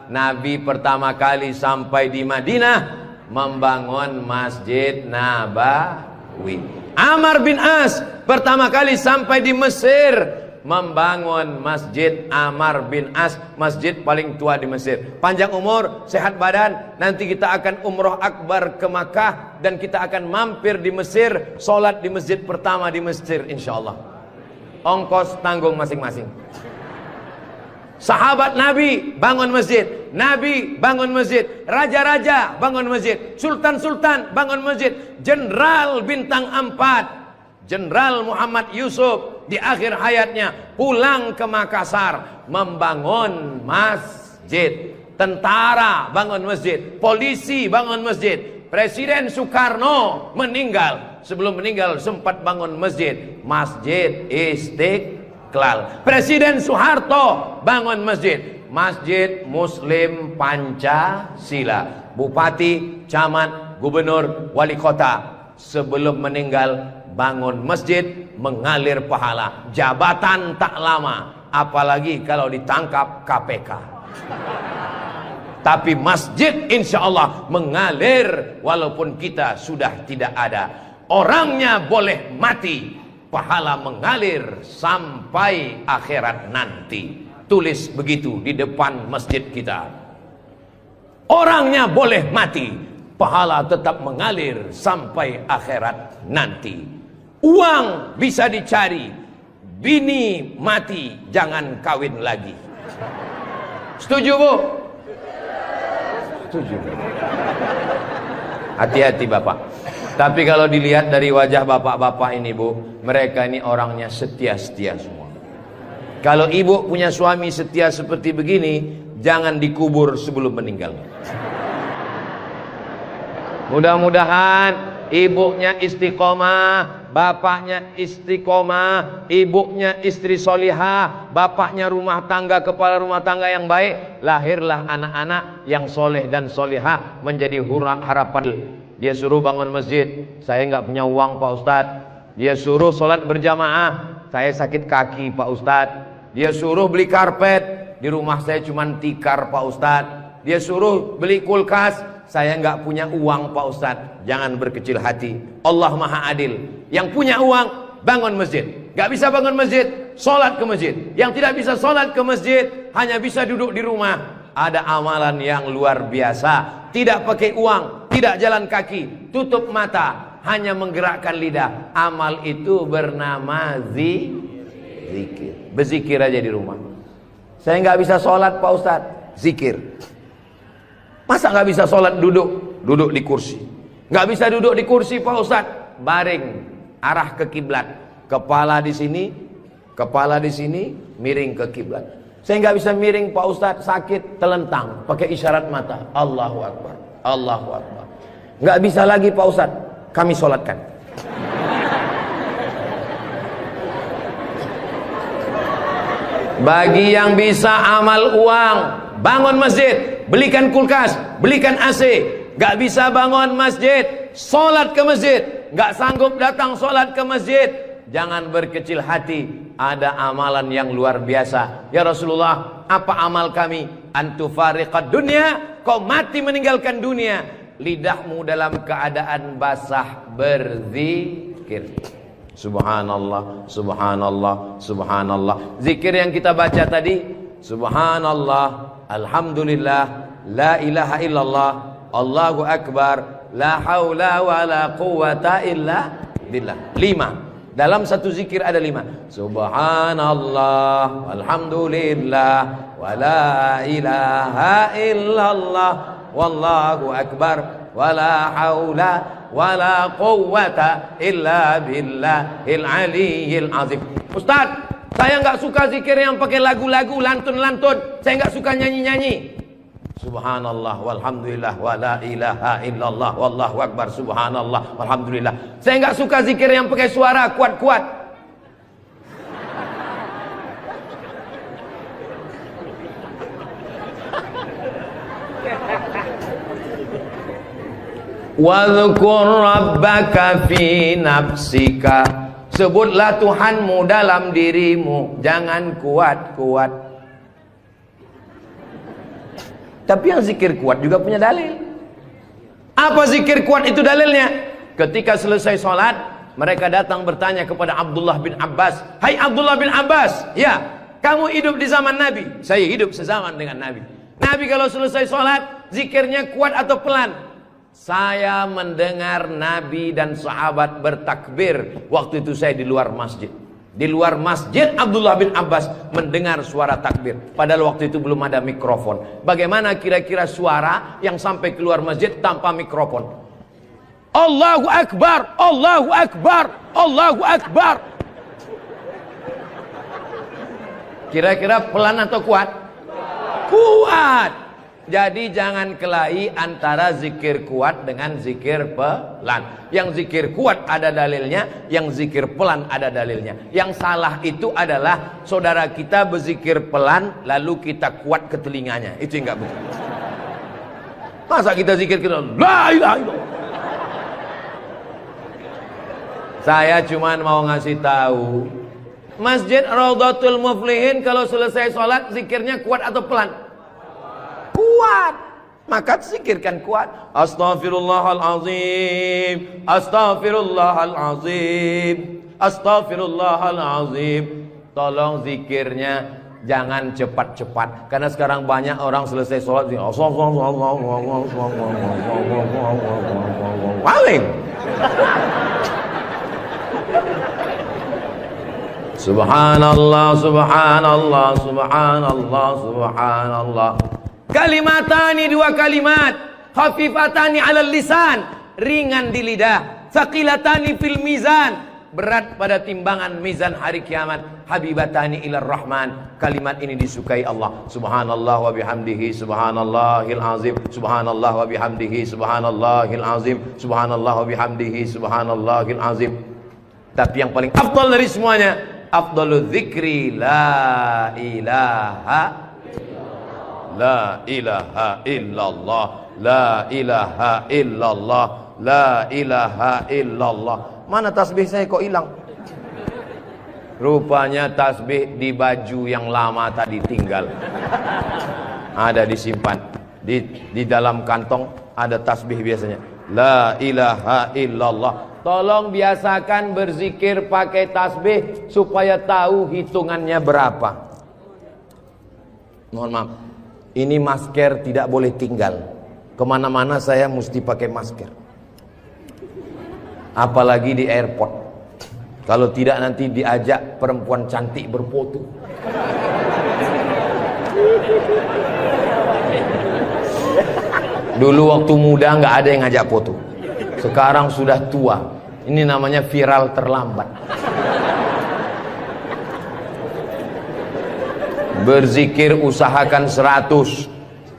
Speaker 1: Nabi pertama kali sampai di Madinah membangun Masjid Nabawi. Amr bin As pertama kali sampai di Mesir membangun Masjid Amr bin As, masjid paling tua di Mesir. Panjang umur, sehat badan, nanti kita akan umroh akbar ke Makkah dan kita akan mampir di Mesir, sholat di masjid pertama di Mesir insyaallah. Ongkos tanggung masing-masing. Sahabat Nabi bangun masjid, Nabi bangun masjid, raja-raja bangun masjid, sultan-sultan bangun masjid, jenderal bintang 4, Jenderal Muhammad Yusuf di akhir hayatnya pulang ke Makassar membangun masjid. Tentara bangun masjid, polisi bangun masjid. Presiden Soekarno meninggal, sebelum meninggal sempat bangun masjid, Masjid Istiqlal. Presiden Soeharto bangun masjid, Masjid Muslim Pancasila. Bupati, camat, gubernur, wali kota sebelum meninggal bangun masjid, mengalir pahala. Jabatan tak lama, apalagi kalau ditangkap KPK. Tapi masjid insya Allah mengalir walaupun kita sudah tidak ada. Orangnya boleh mati, pahala mengalir sampai akhirat nanti. Tulis begitu di depan masjid kita. Orangnya boleh mati, pahala tetap mengalir sampai akhirat nanti. Uang bisa dicari, bini mati jangan kawin lagi. Setuju Bu? Setuju. Hati-hati Bapak. Tapi kalau dilihat dari wajah bapak-bapak ini Bu, mereka ini orangnya setia-setia semua. Kalau ibu punya suami setia seperti begini, jangan dikubur sebelum meninggal. Mudah-mudahan ibunya istiqomah, bapaknya istiqomah, ibunya istri solihah, bapaknya rumah tangga, kepala rumah tangga yang baik. Lahirlah anak-anak yang soleh dan solihah, menjadi harapan Dia suruh bangun masjid, saya nggak punya uang Pak Ustadz. Dia suruh sholat berjamaah, saya sakit kaki Pak Ustadz. Dia suruh beli karpet, di rumah saya cuma tikar Pak Ustadz. Dia suruh beli kulkas, saya nggak punya uang Pak Ustadz. Jangan berkecil hati, Allah Maha Adil. Yang punya uang, bangun masjid. Nggak bisa bangun masjid, sholat ke masjid. Yang tidak bisa sholat ke masjid, hanya bisa duduk di rumah. Ada amalan yang luar biasa. Tidak pakai uang, tidak jalan kaki, tutup mata, hanya menggerakkan lidah. Amal itu bernama zikir. Berzikir aja di rumah. Saya nggak bisa sholat Pak Ustadz, zikir. Masa nggak bisa sholat duduk di kursi? Nggak bisa duduk di kursi Pak Ustadz, baring, arah ke kiblat, kepala di sini, miring ke kiblat. Saya nggak bisa miring Pak Ustadz, sakit, telentang, pakai isyarat mata, Allahu Akbar, Allahu Akbar. Nggak bisa lagi Pak Ustadz, kami sholatkan. Bagi yang bisa amal uang, bangun masjid, belikan kulkas, belikan AC. Gak bisa bangun masjid, sholat ke masjid. Gak sanggup datang sholat ke masjid, jangan berkecil hati. Ada amalan yang luar biasa. Ya Rasulullah, apa amal kami? Antufariqad dunya, kau mati meninggalkan dunia. Lidahmu dalam keadaan basah berzikir. Subhanallah, subhanallah, subhanallah. Zikir yang kita baca tadi, subhanallah, alhamdulillah, la ilaha illallah, Allahu akbar, la haula wa la quwata illa billah. 5. Dalam satu zikir ada 5. Subhanallah, alhamdulillah, wa la ilaha illallah, wallahu akbar, wa la haula wala quwwata illa billahil aliyyil azim. Ustaz, saya nggak suka zikir yang pakai lagu-lagu, lantun-lantun. Saya nggak suka nyanyi-nyanyi. Subhanallah walhamdulillah wala ilaha illallah wallahu akbar, subhanallah walhamdulillah. Saya nggak suka zikir yang pakai suara kuat-kuat. Wadhkur rabbaka fi nafsika. Sebutlah Tuhanmu dalam dirimu, jangan kuat-kuat. Tapi yang zikir kuat juga punya dalil. Apa zikir kuat itu dalilnya? Ketika selesai sholat, mereka datang bertanya kepada Abdullah bin Abbas. Hai Abdullah bin Abbas, ya, kamu hidup di zaman Nabi. Saya hidup sezaman dengan Nabi. Nabi kalau selesai sholat, zikirnya kuat atau pelan? Saya mendengar Nabi dan sahabat bertakbir. Waktu itu saya di luar masjid. Di luar masjid Abdullah bin Abbas mendengar suara takbir. Padahal waktu itu belum ada mikrofon. Bagaimana kira-kira suara yang sampai keluar masjid tanpa mikrofon? Allahu Akbar, Allahu Akbar, Allahu Akbar. Kira-kira pelan atau kuat? Kuat. Jadi jangan kelahi antara zikir kuat dengan zikir pelan. Yang zikir kuat ada dalilnya, yang zikir pelan ada dalilnya. Yang salah itu adalah saudara kita berzikir pelan lalu kita kuat ke telinganya. Itu yang enggak betul. Masa kita zikir kita la ilaha illallah. Saya cuma mau ngasih tahu, Masjid Raudhatul Muflihin kalau selesai sholat zikirnya kuat atau pelan? Kuat. Maka zikirkan kuat. Astaghfirullahalazim, astaghfirullahalazim, astaghfirullahalazim. Tolong zikirnya jangan cepat-cepat, karena sekarang banyak orang selesai sholat paling. Subhanallah, subhanallah, subhanallah, subhanallah. Kalimatani, 2 kalimat, khafifatani 'alal lisan, ringan di lidah, tsaqilatani fil mizan, berat pada timbangan mizan hari kiamat, habibatani ilar rahman. Kalimat ini disukai Allah. Subhanallah wa bihamdihi subhanallahil azim, subhanallah wa bihamdihi subhanallahil azim, subhanallah wa bihamdihi subhanallahil azim. Tapi yang paling afdal dari semuanya, afdalul dzikri la ilaha la ilaha illallah, la ilaha illallah, la ilaha illallah. Mana tasbih saya kok hilang? Rupanya tasbih di baju yang lama tadi tinggal. Ada disimpan di dalam kantong, ada tasbih biasanya. La ilaha illallah. Tolong biasakan berzikir pakai tasbih supaya tahu hitungannya berapa. Mohon maaf, ini masker tidak boleh tinggal. Kemana-mana saya mesti pakai masker. Apalagi di airport. Kalau tidak nanti diajak perempuan cantik berfoto. Dulu waktu muda nggak ada yang ngajak foto. Sekarang sudah tua. Ini namanya viral terlambat. Berzikir usahakan 100.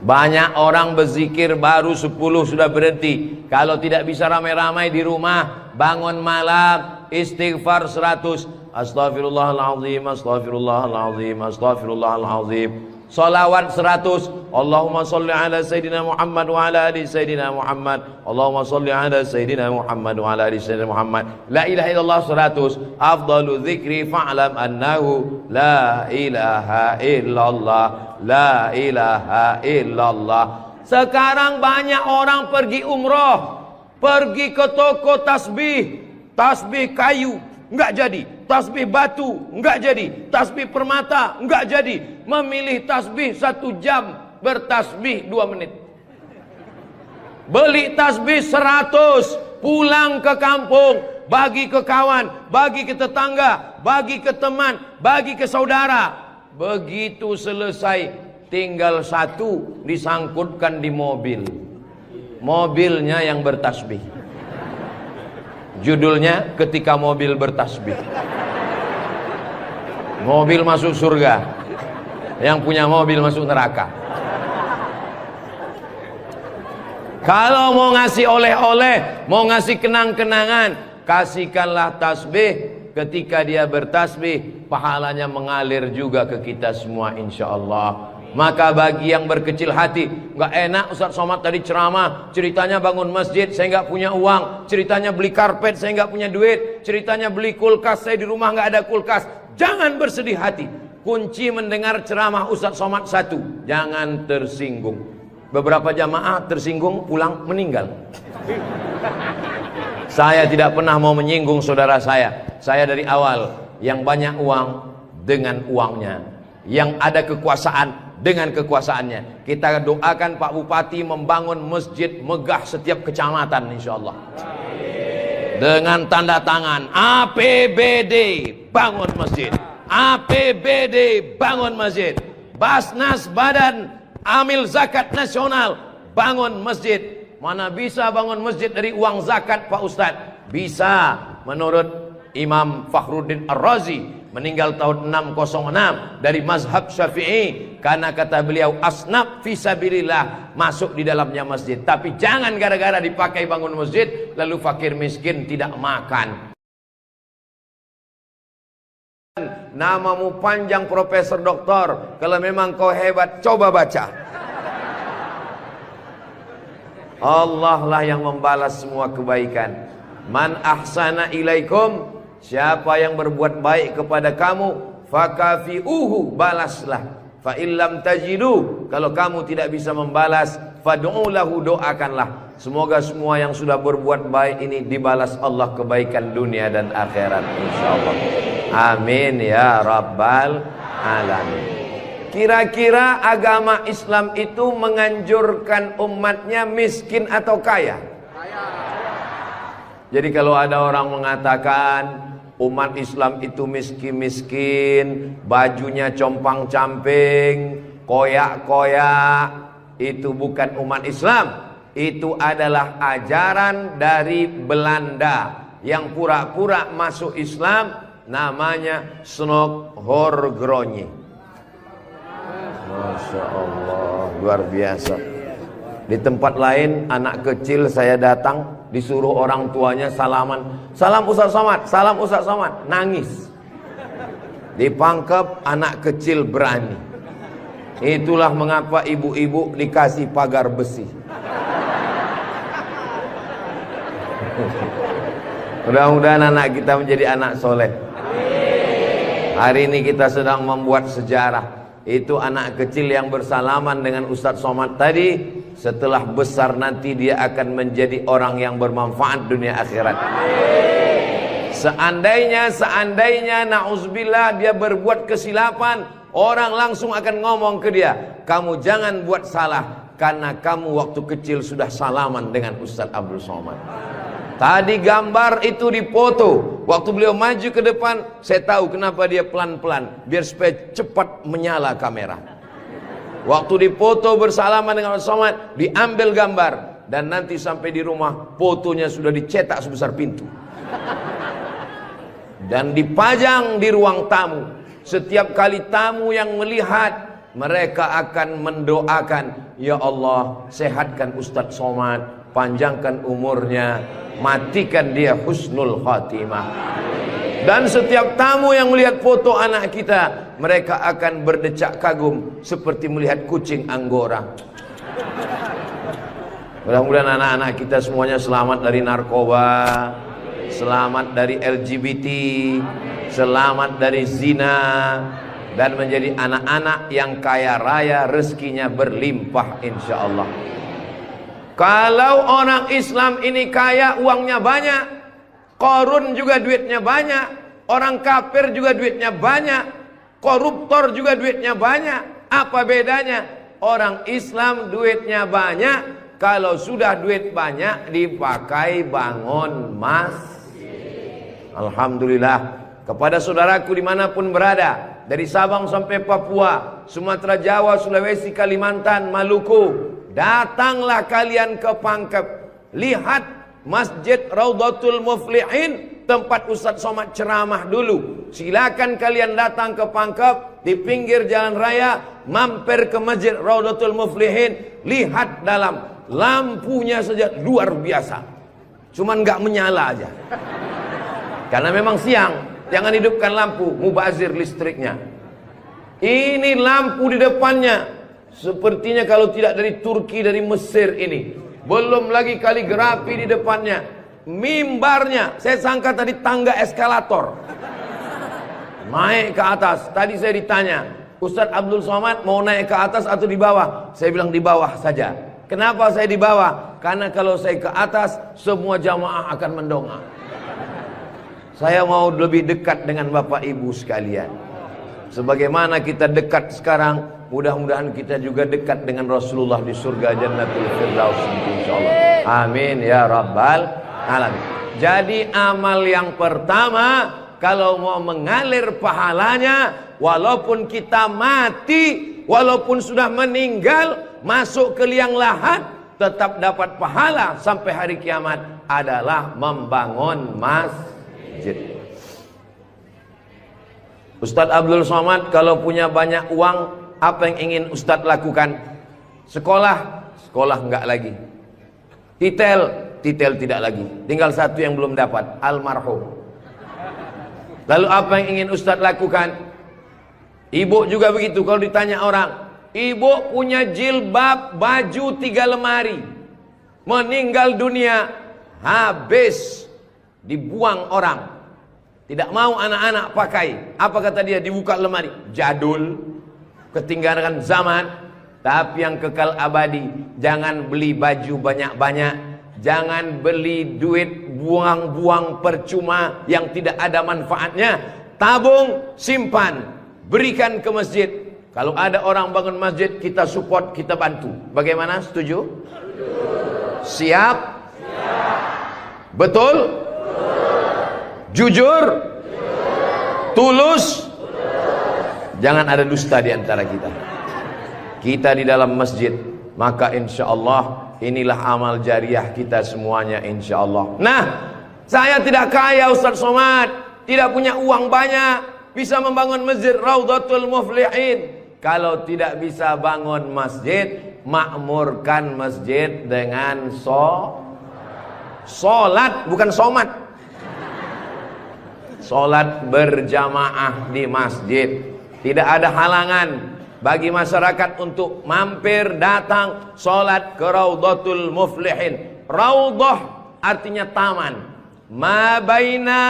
Speaker 1: Banyak orang berzikir baru 10 sudah berhenti. Kalau tidak bisa ramai-ramai di rumah, bangun malam istighfar 100. Astaghfirullahaladzim, astaghfirullahaladzim, astaghfirullahaladzim. Salawat 100. Allahumma salli ala Sayyidina Muhammad wa ala ali Sayyidina Muhammad. Allahumma salli ala Sayyidina Muhammad wa ala ali Sayyidina Muhammad. La ilaha illallah 100. Afdalu dzikri fa'lam annahu la ilaha illallah. La ilaha illallah. Sekarang banyak orang pergi umroh, pergi ke toko tasbih. Tasbih kayu enggak jadi, tasbih batu enggak jadi, tasbih permata enggak jadi. Memilih tasbih 1 jam, bertasbih 2 menit. Beli tasbih 100, pulang ke kampung, bagi ke kawan, bagi ke tetangga, bagi ke teman, bagi ke saudara. Begitu selesai, tinggal 1 disangkutkan di mobil. Mobilnya yang bertasbih. Judulnya ketika mobil bertasbih. Mobil masuk surga, yang punya mobil masuk neraka. Kalau mau ngasih oleh-oleh, mau ngasih kenang-kenangan, kasihkanlah tasbih. Ketika dia bertasbih, pahalanya mengalir juga ke kita semua insyaallah. Maka bagi yang berkecil hati, nggak enak Ustaz Somad tadi ceramah, ceritanya bangun masjid, saya nggak punya uang, ceritanya beli karpet, saya nggak punya duit, ceritanya beli kulkas, saya di rumah nggak ada kulkas. Jangan bersedih hati. Kunci mendengar ceramah Ustaz Somad 1, jangan tersinggung. Beberapa jamaah tersinggung, pulang meninggal. Saya tidak pernah mau menyinggung saudara saya. Saya dari awal, yang banyak uang dengan uangnya, yang ada kekuasaan dengan kekuasaannya. Kita doakan Pak Bupati membangun masjid megah setiap kecamatan insyaallah. Dengan tanda tangan APBD bangun masjid, APBD bangun masjid, Basnas Badan Amil Zakat Nasional bangun masjid. Mana bisa bangun masjid dari uang zakat Pak Ustadz? Bisa. Menurut Imam Fakhruddin Ar-Razi, meninggal tahun 606, dari mazhab Syafi'i, karena kata beliau asnaf fisabilillah, masuk di dalamnya masjid. Tapi jangan gara-gara dipakai bangun masjid lalu fakir miskin tidak makan. Namamu panjang Profesor Doktor, kalau memang kau hebat coba baca. Allah lah yang membalas semua kebaikan. Man ahsana ilaikum, siapa yang berbuat baik kepada kamu, fakafi'uhu, balaslah. Fa illam tajidu, kalau kamu tidak bisa membalas, fad'u lahu, doakanlah. Semoga semua yang sudah berbuat baik ini dibalas Allah kebaikan dunia dan akhirat insyaallah. Amin ya rabbal alamin. Kira-kira agama Islam itu menganjurkan umatnya miskin atau kaya? Jadi kalau ada orang mengatakan umat Islam itu miskin-miskin, bajunya compang-camping, koyak-koyak, itu bukan umat Islam. Itu adalah ajaran dari Belanda yang pura-pura masuk Islam, namanya Snokhorgrony. Masya Allah, luar biasa. Di tempat lain anak kecil saya datang, disuruh orang tuanya salaman, salam Ustaz Somad, salam Ustaz Somad, nangis. Dipangkep, anak kecil berani. Itulah mengapa ibu-ibu dikasih pagar besi. Mudah-mudahan anak kita menjadi anak soleh. Hari ini kita sedang membuat sejarah. Itu anak kecil yang bersalaman dengan Ustadz Somad tadi, setelah besar nanti dia akan menjadi orang yang bermanfaat dunia akhirat. Seandainya na'udzubillah dia berbuat kesilapan, orang langsung akan ngomong ke dia, kamu jangan buat salah, karena kamu waktu kecil sudah salaman dengan Ustadz Abdul Somad. Tadi gambar itu dipoto. Waktu beliau maju ke depan, saya tahu kenapa dia pelan-pelan, biar supaya cepat menyala kamera. Waktu dipoto bersalaman dengan Ustadz Somad, diambil gambar, dan nanti sampai di rumah fotonya sudah dicetak sebesar pintu dan dipajang di ruang tamu. Setiap kali tamu yang melihat, mereka akan mendoakan, ya Allah, sehatkan Ustadz Somad, panjangkan umurnya, matikan dia husnul khatimah. Dan setiap tamu yang melihat foto anak kita, mereka akan berdecak kagum seperti melihat kucing Anggora. Mudah-mudahan anak-anak kita semuanya selamat dari narkoba, selamat dari LGBT, selamat dari zina, dan menjadi anak-anak yang kaya raya, rezekinya berlimpah insyaallah. Kalau orang Islam ini kaya, uangnya banyak, Qarun juga duitnya banyak, orang kafir juga duitnya banyak, koruptor juga duitnya banyak. Apa bedanya? Orang Islam duitnya banyak, kalau sudah duit banyak dipakai bangun masjid. Alhamdulillah. Kepada saudaraku dimanapun berada, dari Sabang sampai Papua, Sumatera, Jawa, Sulawesi, Kalimantan, Maluku, datanglah kalian ke Pangkep. Lihat Masjid Raudhatul Muflihin, tempat Ustadz Somad ceramah dulu. Silakan kalian datang ke Pangkep, di pinggir jalan raya, mampir ke Masjid Raudhatul Muflihin. Lihat dalam, lampunya saja luar biasa, cuman nggak menyala aja karena memang siang. Jangan hidupkan lampu, mubazir listriknya. Ini lampu di depannya, sepertinya kalau tidak dari Turki, dari Mesir ini. Belum lagi kaligrafi di depannya. Mimbarnya, saya sangka tadi tangga eskalator, naik ke atas. Tadi saya ditanya, Ustadz Abdul Somad mau naik ke atas atau di bawah? Saya bilang di bawah saja. Kenapa saya di bawah? Karena kalau saya ke atas, semua jamaah akan mendongak. Saya mau lebih dekat dengan Bapak Ibu sekalian. Sebagaimana kita dekat sekarang, mudah-mudahan kita juga dekat dengan Rasulullah di surga Jannatul Firdaus insyaallah. Amin ya rabbal alamin. Jadi amal yang pertama, kalau mau mengalir pahalanya, walaupun kita mati, walaupun sudah meninggal, masuk ke liang lahat, tetap dapat pahala sampai hari kiamat, adalah membangun masjid. Ustadz Abdul Somad kalau punya banyak uang, apa yang ingin Ustadz lakukan? Sekolah enggak lagi. Titel tidak lagi. Tinggal satu yang belum dapat, almarhum. Lalu apa yang ingin Ustadz lakukan? Ibu juga begitu. Kalau ditanya orang, ibu punya jilbab, baju 3 lemari, meninggal dunia, habis, dibuang orang, tidak mau anak-anak pakai. Apa kata dia? Dibuka lemari, jadul, ketinggalan zaman. Tapi yang kekal abadi, jangan beli baju banyak-banyak, jangan beli duit buang-buang percuma yang tidak ada manfaatnya. Tabung, simpan, berikan ke masjid. Kalau ada orang bangun masjid, kita support, kita bantu. Bagaimana? Setuju? Siap? Betul? Jujur? Tulus? Jangan ada dusta di antara kita. Kita di dalam masjid, maka insya Allah inilah amal jariah kita semuanya insya Allah. Nah, saya tidak kaya Ustadz Somad, tidak punya uang banyak, bisa membangun masjid Raudhatul Muflihin. Kalau tidak bisa bangun masjid, makmurkan masjid dengan sholat, bukan somat. Sholat berjamaah di masjid. Tidak ada halangan bagi masyarakat untuk mampir datang sholat ke Raudhatul Muflihin. Raudhah artinya taman. Ma baina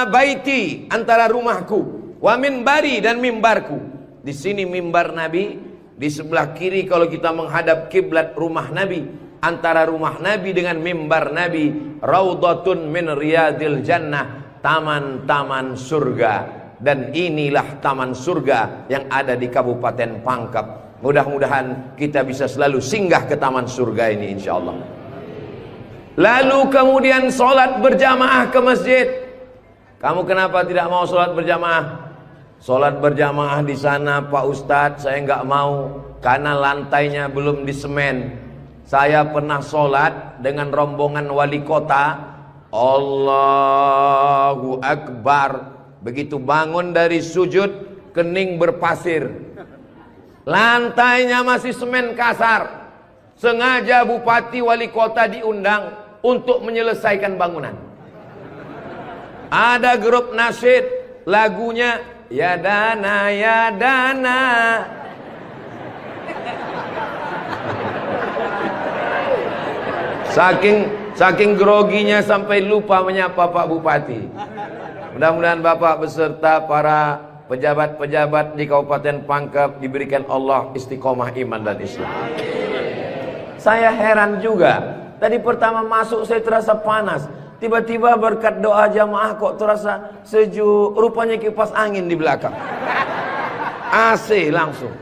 Speaker 1: baiti, antara rumahku, wa minbari, dan mimbarku. Di sini mimbar Nabi, di sebelah kiri kalau kita menghadap kiblat rumah Nabi, antara rumah Nabi dengan mimbar Nabi, raudhatun min riyadil jannah, taman-taman surga. Dan inilah taman surga yang ada di Kabupaten Pangkep. Mudah-mudahan kita bisa selalu singgah ke taman surga ini, insyaallah. Lalu kemudian sholat berjamaah ke masjid. Kamu kenapa tidak mau sholat berjamaah? Sholat berjamaah di sana, Pak Ustadz, saya nggak mau karena lantainya belum disemen. Saya pernah sholat dengan rombongan wali kota. Allahu Akbar. Begitu bangun dari sujud, kening berpasir. Lantainya masih semen kasar. Sengaja bupati wali kota diundang untuk menyelesaikan bangunan. Ada grup nasyid, lagunya ya dana ya dana. Saking groginya sampai lupa menyapa Pak Bupati. Mudah-mudahan Bapak beserta para pejabat-pejabat di Kabupaten Pangkep diberikan Allah istiqomah iman dan Islam. Saya heran juga. Tadi pertama masuk saya terasa panas. Tiba-tiba berkat doa jamaah kok terasa sejuk. Rupanya kipas angin di belakang. AC langsung.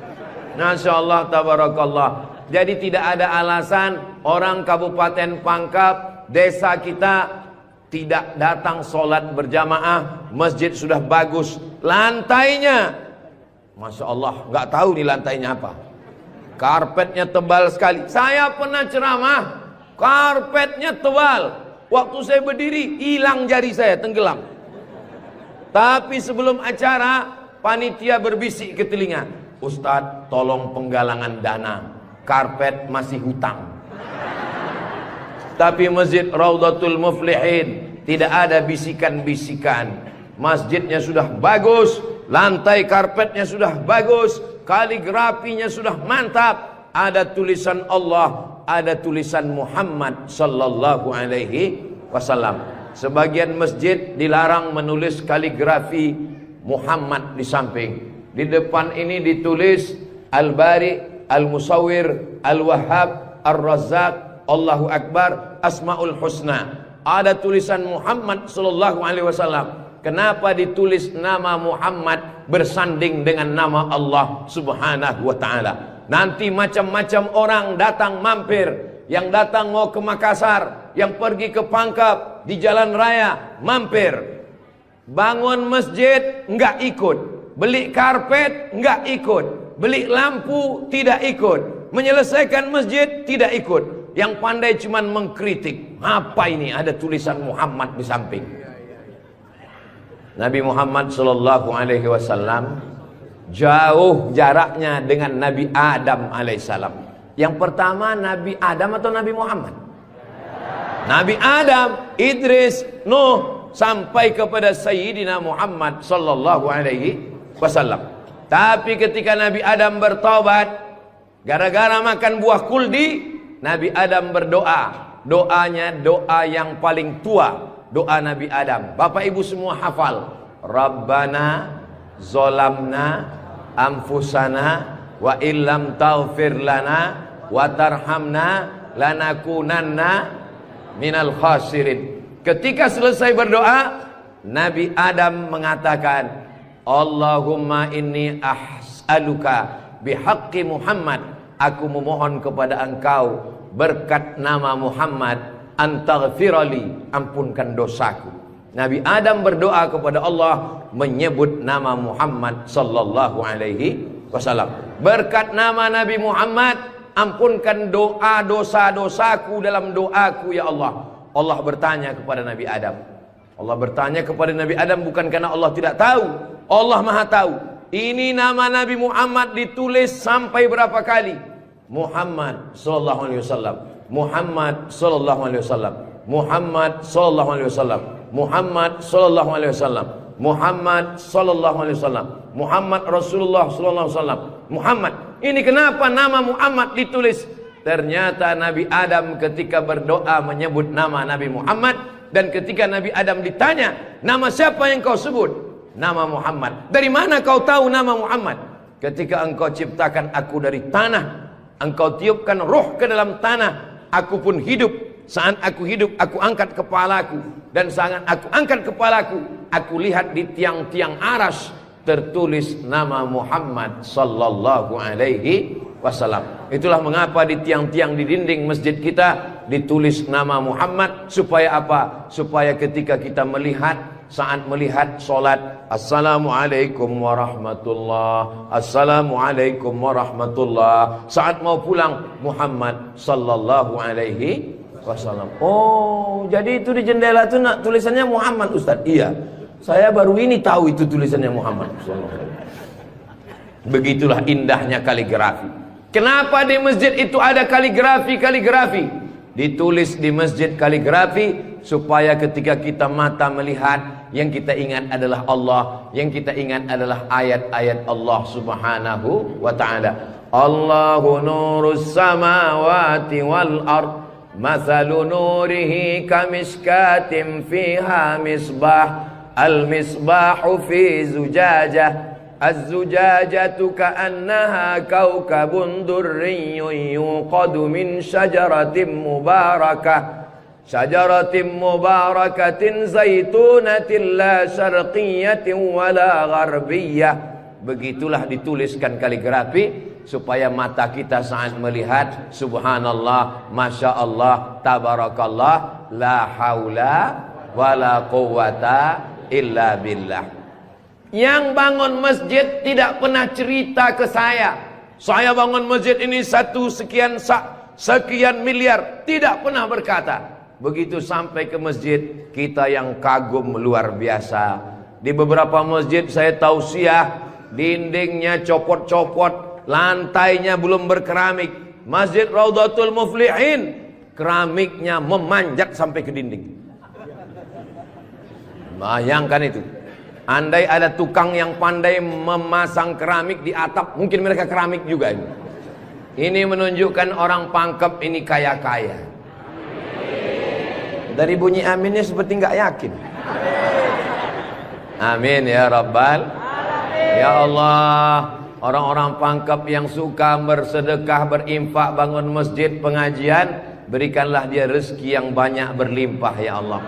Speaker 1: Masya Allah, tabarakallah. Jadi tidak ada alasan orang Kabupaten Pangkep, desa kita tidak datang sholat berjamaah. Masjid sudah bagus. Lantainya, Masya Allah, nggak tahu nih lantainya apa. Karpetnya tebal sekali. Saya pernah ceramah, karpetnya tebal. Waktu saya berdiri, hilang jari saya, tenggelam. Tapi sebelum acara, panitia berbisik ke telinga, Ustadz, tolong penggalangan dana, karpet masih hutang. Tapi Masjid Raudhatul Muflihin tidak ada bisikan-bisikan. Masjidnya sudah bagus, lantai karpetnya sudah bagus, kaligrafinya sudah mantap, ada tulisan Allah, ada tulisan Muhammad sallallahu alaihi wasallam. Sebagian masjid dilarang menulis kaligrafi Muhammad di samping. Di depan ini ditulis Al-Bari, Al-Musawwir, Al-Wahhab, Ar-Razzaq, Allahu Akbar, Asmaul Husna. Ada tulisan Muhammad sallallahu alaihi wasallam. Kenapa ditulis nama Muhammad bersanding dengan nama Allah subhanahu wa ta'ala? Nanti macam-macam orang datang mampir. Yang datang mau ke Makassar, yang pergi ke Pangkep, di jalan raya mampir. Bangun masjid enggak ikut, beli karpet enggak ikut, beli lampu tidak ikut, menyelesaikan masjid tidak ikut. Yang pandai cuman mengkritik. Apa ini ada tulisan Muhammad di samping? Nabi Muhammad sallallahu alaihi wasallam jauh jaraknya dengan Nabi Adam alaihissalam. Yang pertama Nabi Adam atau Nabi Muhammad? Nabi Adam, Idris, Nuh, sampai kepada Sayyidina Muhammad sallallahu alaihi wasallam. Tapi ketika Nabi Adam bertobat gara-gara makan buah kuldi, Nabi Adam berdoa. Doanya doa yang paling tua, doa Nabi Adam. Bapak Ibu semua hafal. Rabbana zolamna anfusana wa illam taghfir lana wa tarhamna lanakunanna minal khasirin. Ketika selesai berdoa, Nabi Adam mengatakan, Allahumma inni as'aluka bihaqqi Muhammad. Aku memohon kepada engkau berkat nama Muhammad, antaghfirali, ampunkan dosaku. Nabi Adam berdoa kepada Allah menyebut nama Muhammad sallallahu alaihi wasallam. Berkat nama Nabi Muhammad, ampunkan doa dosa-dosaku dalam doaku ya Allah. Allah bertanya kepada Nabi Adam. Allah bertanya kepada Nabi Adam bukan karena Allah tidak tahu. Allah Maha tahu. Ini nama Nabi Muhammad ditulis sampai berapa kali? Muhammad sallallahu alaihi wasallam. Muhammad sallallahu alaihi wasallam. Muhammad sallallahu alaihi wasallam. Muhammad sallallahu alaihi wasallam. Muhammad sallallahu alaihi wasallam. Muhammad Rasulullah sallallahu alaihi wasallam. Muhammad. Ini kenapa nama Muhammad ditulis Ternyata Nabi Adam ketika berdoa menyebut nama Nabi Muhammad. Dan ketika Nabi Adam ditanya, nama siapa yang kau sebut? Nama Muhammad. Dari mana kau tahu nama Muhammad? Ketika engkau ciptakan aku dari tanah, engkau tiupkan roh ke dalam tanah, aku pun hidup. Saat aku hidup, aku angkat kepalaku. Dan saat aku angkat kepalaku, aku lihat di tiang-tiang aras tertulis nama Muhammad sallallahu alaihi wasallam. Itulah mengapa di tiang-tiang di dinding masjid kita ditulis nama Muhammad. Supaya apa? Supaya ketika kita melihat, saat melihat solat, Assalamualaikum warahmatullah, Assalamualaikum warahmatullah. Saat mau pulang, Muhammad sallallahu alaihi wasallam. Oh, jadi itu di jendela itu tulisannya Muhammad, Ustaz? Iya, saya baru ini tahu itu tulisannya Muhammad. Begitulah indahnya kaligrafi. Kenapa di masjid itu ada kaligrafi? Ditulis di masjid kaligrafi supaya ketika kita mata melihat, yang kita ingat adalah Allah, yang kita ingat adalah ayat-ayat Allah Subhanahu wa taala. Allahu nurus samawati wal ard, mathalu nurihi kamishkatin fiha misbah, al misbahu fi zujajah, az-zujajatu ka'annaha kawkabun durriyyun yuqadu min syajaratin mubarakatin zaitunatin la syarqiyyatin wala gharbiyyah. Begitulah dituliskan kaligrafi supaya mata kita saat melihat, subhanallah, masya Allah, tabarakallah, la haula wala quwata illa billah. Yang bangun masjid tidak pernah cerita ke saya bangun masjid ini sekian miliar. Tidak pernah berkata. Begitu sampai ke masjid, kita yang kagum luar biasa. Di beberapa masjid saya tausiah, dindingnya copot-copot, lantainya belum berkeramik. Masjid Raudhatul Muflihin, keramiknya memanjat sampai ke dinding. Bayangkan itu. Andai ada tukang yang pandai memasang keramik di atap, mungkin mereka keramik juga ini. Ini menunjukkan orang Pangkep ini kaya-kaya. Dari bunyi aminnya seperti nggak yakin. Amin ya Rabbal. Ya Allah, orang-orang Pangkep yang suka bersedekah, berinfak, bangun masjid, pengajian, berikanlah dia rezeki yang banyak berlimpah ya Allah.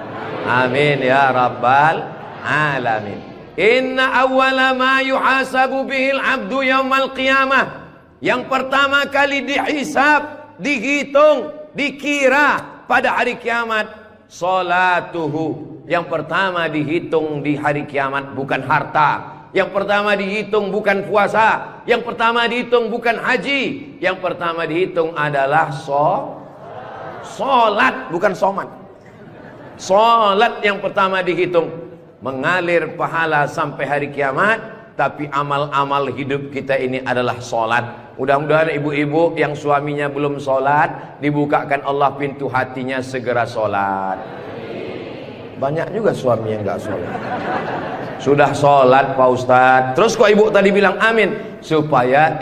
Speaker 1: Amin ya Rabbal alamin. Inna awwala ma yuhasabu bihil abdu yaumal qiyamah. Yang pertama kali dihisab, dihitung, dikira pada hari kiamat, salatuhu. Yang pertama dihitung di hari kiamat bukan harta. Yang pertama dihitung bukan puasa. Yang pertama dihitung bukan haji. Yang pertama dihitung adalah solat, bukan somat. Solat yang pertama dihitung. Mengalir pahala sampai hari kiamat. Tapi amal-amal hidup kita ini adalah solat. Mudah-mudahan ibu-ibu yang suaminya belum solat, dibukakan Allah pintu hatinya segera solat. Banyak juga suami yang gak solat. Sudah solat Pak Ustadz, terus kok ibu tadi bilang amin? Supaya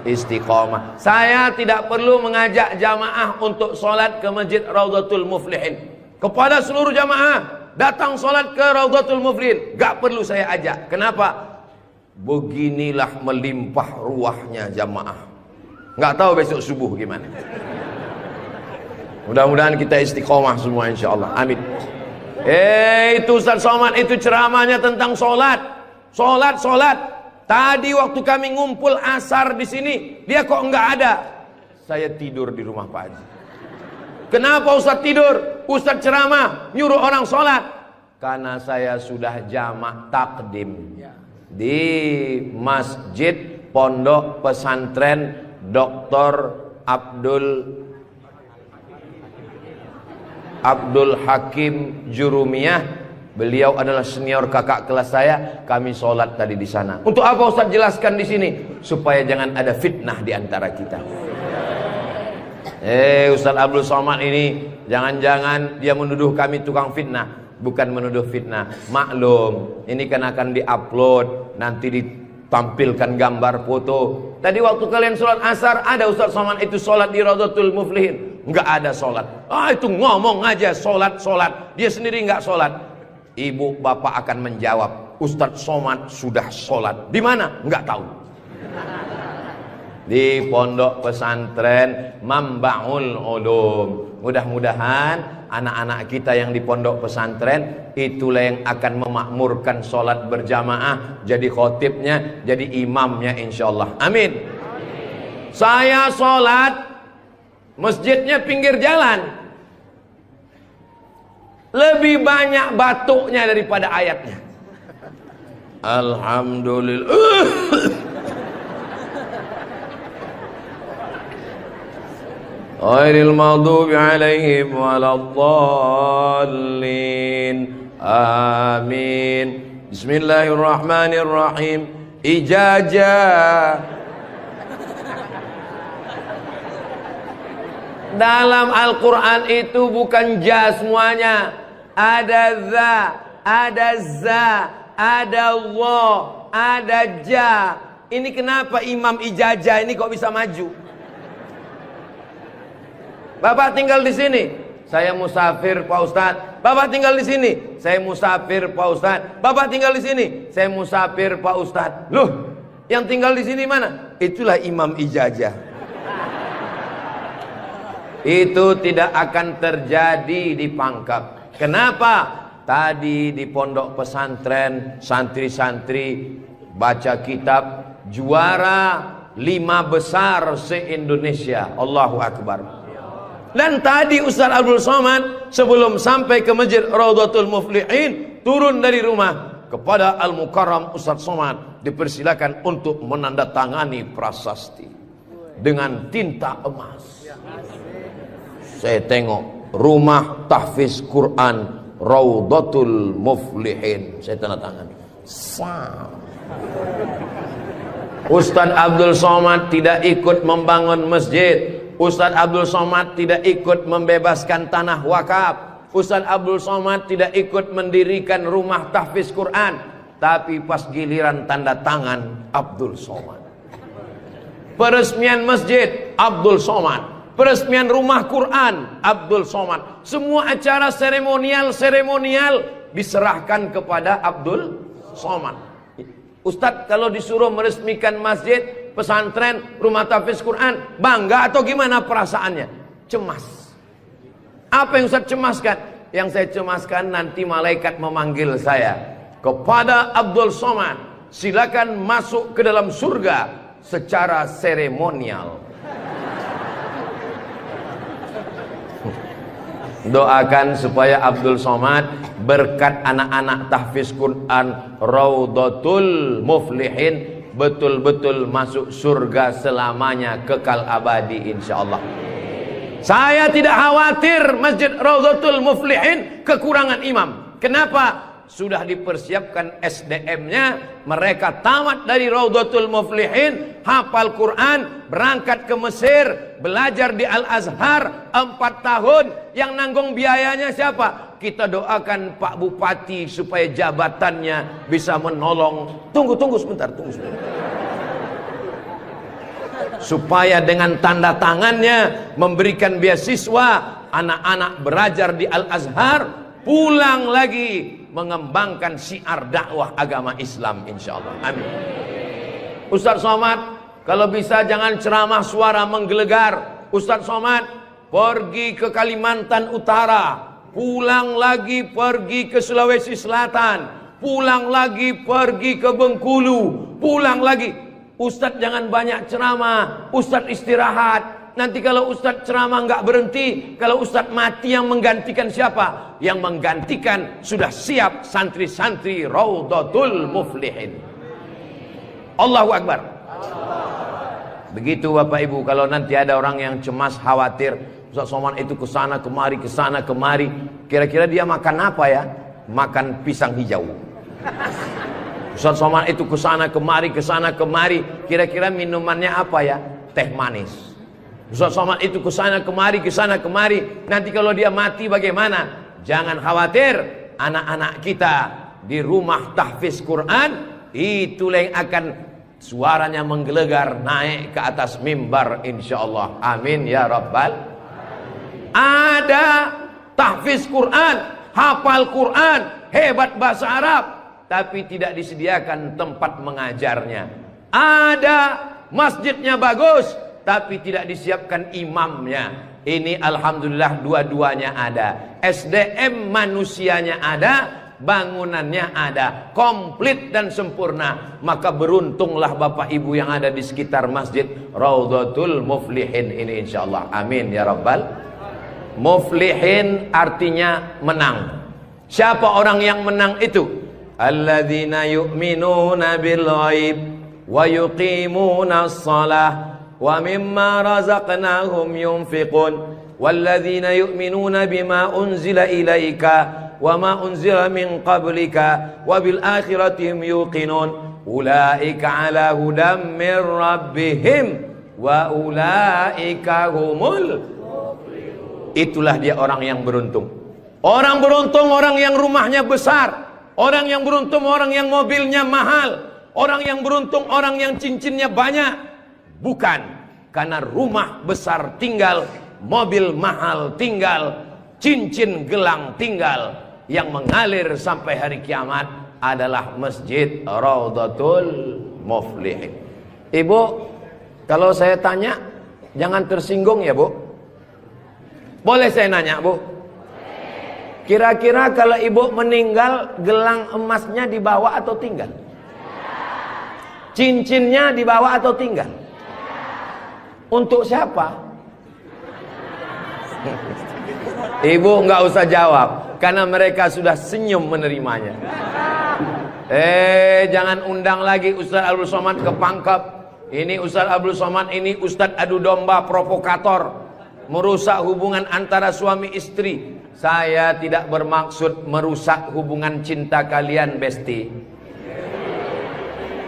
Speaker 1: istiqomah. Saya tidak perlu mengajak jamaah untuk solat ke Masjid Raudhatul Muflihin. Kepada seluruh jamaah, datang solat ke Raudhatul Muflihin, gak perlu saya ajak. Kenapa? Beginilah melimpah ruahnya jamaah. Gak tahu besok subuh gimana. Mudah-mudahan kita istiqomah semua insyaallah. Amin. Itu Ustaz Somad itu ceramahnya tentang solat. Solat. Tadi waktu kami ngumpul asar di sini, dia kok enggak ada. Saya tidur di rumah Pak Haji. Kenapa Ustaz tidur? Ustaz ceramah nyuruh orang solat. Karena saya sudah jamak takdim di Masjid Pondok Pesantren Dr. Abdul Hakim Jurumiyah. Beliau adalah senior kakak kelas saya. Kami sholat tadi di sana. Untuk apa Ustaz jelaskan di sini? Supaya jangan ada fitnah di antara kita. Ustaz Abdul Somad ini jangan-jangan dia menuduh kami tukang fitnah. Bukan menuduh fitnah. Maklum, ini kan akan diupload, nanti tampilkan gambar foto. Tadi waktu kalian sholat asar, ada Ustaz Somad itu sholat di Raudhatul Muflihin? Nggak ada sholat. Itu ngomong aja sholat. Dia sendiri nggak sholat. Ibu bapak akan menjawab, Ustaz Somad sudah sholat. Di mana? Nggak tahu. Di pondok pesantren Mambaul Ulum. Mudah-mudahan anak-anak kita yang di pondok pesantren itulah yang akan memakmurkan sholat berjamaah, jadi khotibnya, jadi imamnya insyaallah. Amin. Saya sholat, masjidnya pinggir jalan, lebih banyak batuknya daripada ayatnya. Alhamdulillah. Ghairil maghdubi alaihim waladdallin. Amin. Bismillahirrahmanirrahim. Ijazah. Dalam Al-Quran itu bukan ja semuanya. Ada za, ada za, ada Allah, ada ja. Ini kenapa Imam Ijazah ini kok bisa maju? Bapak tinggal di sini, saya musafir Pak Ustadz. Bapak tinggal di sini, saya musafir Pak Ustadz. Bapak tinggal di sini, saya musafir Pak Ustadz. Loh, yang tinggal di sini mana? Itulah Imam Ijazah. Itu tidak akan terjadi di Pangkep. Kenapa? Tadi di pondok pesantren santri-santri baca kitab juara 5 besar se-Indonesia. Allahu Akbar. Dan tadi Ustaz Abdul Somad sebelum sampai ke Masjid Raudhatul Muflihin turun dari rumah kepada Al-Mukarram Ustaz Somad dipersilakan untuk menandatangani prasasti dengan tinta emas. Saya tengok rumah tahfiz Quran Raudhatul Muflihin, saya tanda tangan. Ustaz Abdul Somad tidak ikut membangun masjid. Ustaz Abdul Somad tidak ikut membebaskan tanah wakaf. Ustaz Abdul Somad tidak ikut mendirikan rumah tahfiz Quran. Tapi pas giliran tanda tangan Abdul Somad. Peresmian masjid Abdul Somad. Peresmian rumah Quran Abdul Somad. Semua acara seremonial diserahkan kepada Abdul Somad. Ustaz kalau disuruh meresmikan masjid, pesantren, rumah tahfiz Quran, bangga atau gimana perasaannya? Cemas. Apa yang Ustaz cemaskan? Yang saya cemaskan nanti malaikat memanggil saya. Kepada Abdul Somad, silakan masuk ke dalam surga secara seremonial. Doakan supaya Abdul Somad berkat anak-anak tahfiz Quran Raudhatul Muflihin betul-betul masuk surga selamanya, kekal abadi insyaallah. Saya tidak khawatir Masjid Raudhatul Muflihin kekurangan imam. Kenapa? Sudah dipersiapkan SDM-nya. Mereka tamat dari Raudhatul Muflihin, hafal Quran, berangkat ke Mesir, belajar di Al-Azhar 4 tahun. Yang nanggung biayanya siapa? Kita doakan Pak Bupati supaya jabatannya bisa menolong. Tunggu sebentar. Supaya dengan tanda tangannya memberikan beasiswa, anak-anak belajar di Al-Azhar, pulang lagi mengembangkan syiar dakwah agama Islam insyaallah. Amin. Ustaz Somad, kalau bisa jangan ceramah suara menggelegar. Ustaz Somad pergi ke Kalimantan Utara, pulang lagi pergi ke Sulawesi Selatan, pulang lagi pergi ke Bengkulu, pulang lagi. Ustaz jangan banyak ceramah, Ustaz istirahat. Nanti kalau Ustaz ceramah nggak berhenti, kalau Ustaz mati yang menggantikan siapa? Yang menggantikan sudah siap santri-santri Raudhatul Muflihin. Allahu Akbar. Begitu Bapak Ibu, kalau nanti ada orang yang cemas, khawatir, Ustaz Somad itu kesana kemari, kira-kira dia makan apa ya? Makan pisang hijau. Ustaz Somad itu kesana kemari, kira-kira minumannya apa ya? Teh manis. Ustaz Somad itu kesana kemari, nanti kalau dia mati bagaimana? Jangan khawatir, anak-anak kita di rumah tahfiz Quran itulah yang akan suaranya menggelegar naik ke atas mimbar insyaallah. Amin ya rabbal. Ada tahfiz Quran, hafal Quran, hebat bahasa Arab, tapi tidak disediakan tempat mengajarnya. Ada masjidnya bagus, tapi tidak disiapkan imamnya. Ini alhamdulillah dua-duanya ada. SDM manusianya ada, bangunannya ada, komplit dan sempurna. Maka beruntunglah Bapak Ibu yang ada di sekitar masjid Raudhatul Muflihin ini insyaallah. Amin ya rabbal. Muflihin artinya menang. Siapa orang yang menang itu? Alladzina yu'minuna bil ghaib wa yuqimuna shalah wa mimma razaqnahum yunfiqun walladzina yu'minuna bima unzila ilaika wa ma unzila min qablika wa bil akhirati hum yuqinun ulaika ala hudam min rabbihim wa ulaika humul muflihun. Itulah dia orang yang beruntung. Orang beruntung orang yang rumahnya besar, orang yang beruntung orang yang mobilnya mahal, orang yang beruntung orang yang cincinnya banyak. Bukan karena rumah besar tinggal, mobil mahal tinggal, cincin gelang tinggal. Yang mengalir sampai hari kiamat adalah Masjid Raudhatul Muflihin. Ibu, kalau saya tanya jangan tersinggung ya Bu. Boleh saya nanya Bu? Kira-kira kalau ibu meninggal, gelang emasnya dibawa atau tinggal? Cincinnya dibawa atau tinggal? Untuk siapa? Ibu nggak usah jawab, karena mereka sudah senyum menerimanya. Jangan undang lagi Ustaz Abdul Somad ke Pangkep. Ini Ustaz Abdul Somad ini Ustaz adu domba provokator, merusak hubungan antara suami istri. Saya tidak bermaksud merusak hubungan cinta kalian, Besti.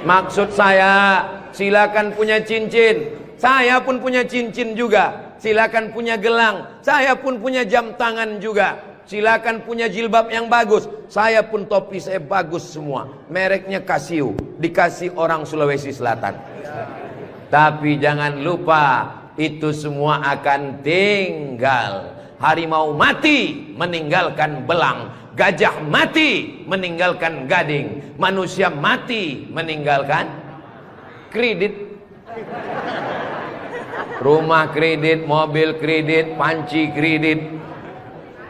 Speaker 1: Maksud saya, silakan punya cincin. Saya pun punya cincin juga. Silakan punya gelang. Saya pun punya jam tangan juga. Silakan punya jilbab yang bagus. Saya pun topi saya bagus semua. Mereknya Casio. Dikasih orang Sulawesi Selatan. Tapi jangan lupa, itu semua akan tinggal. Harimau mati meninggalkan belang, gajah mati meninggalkan gading, manusia mati meninggalkan kredit. Rumah kredit, mobil kredit, panci kredit.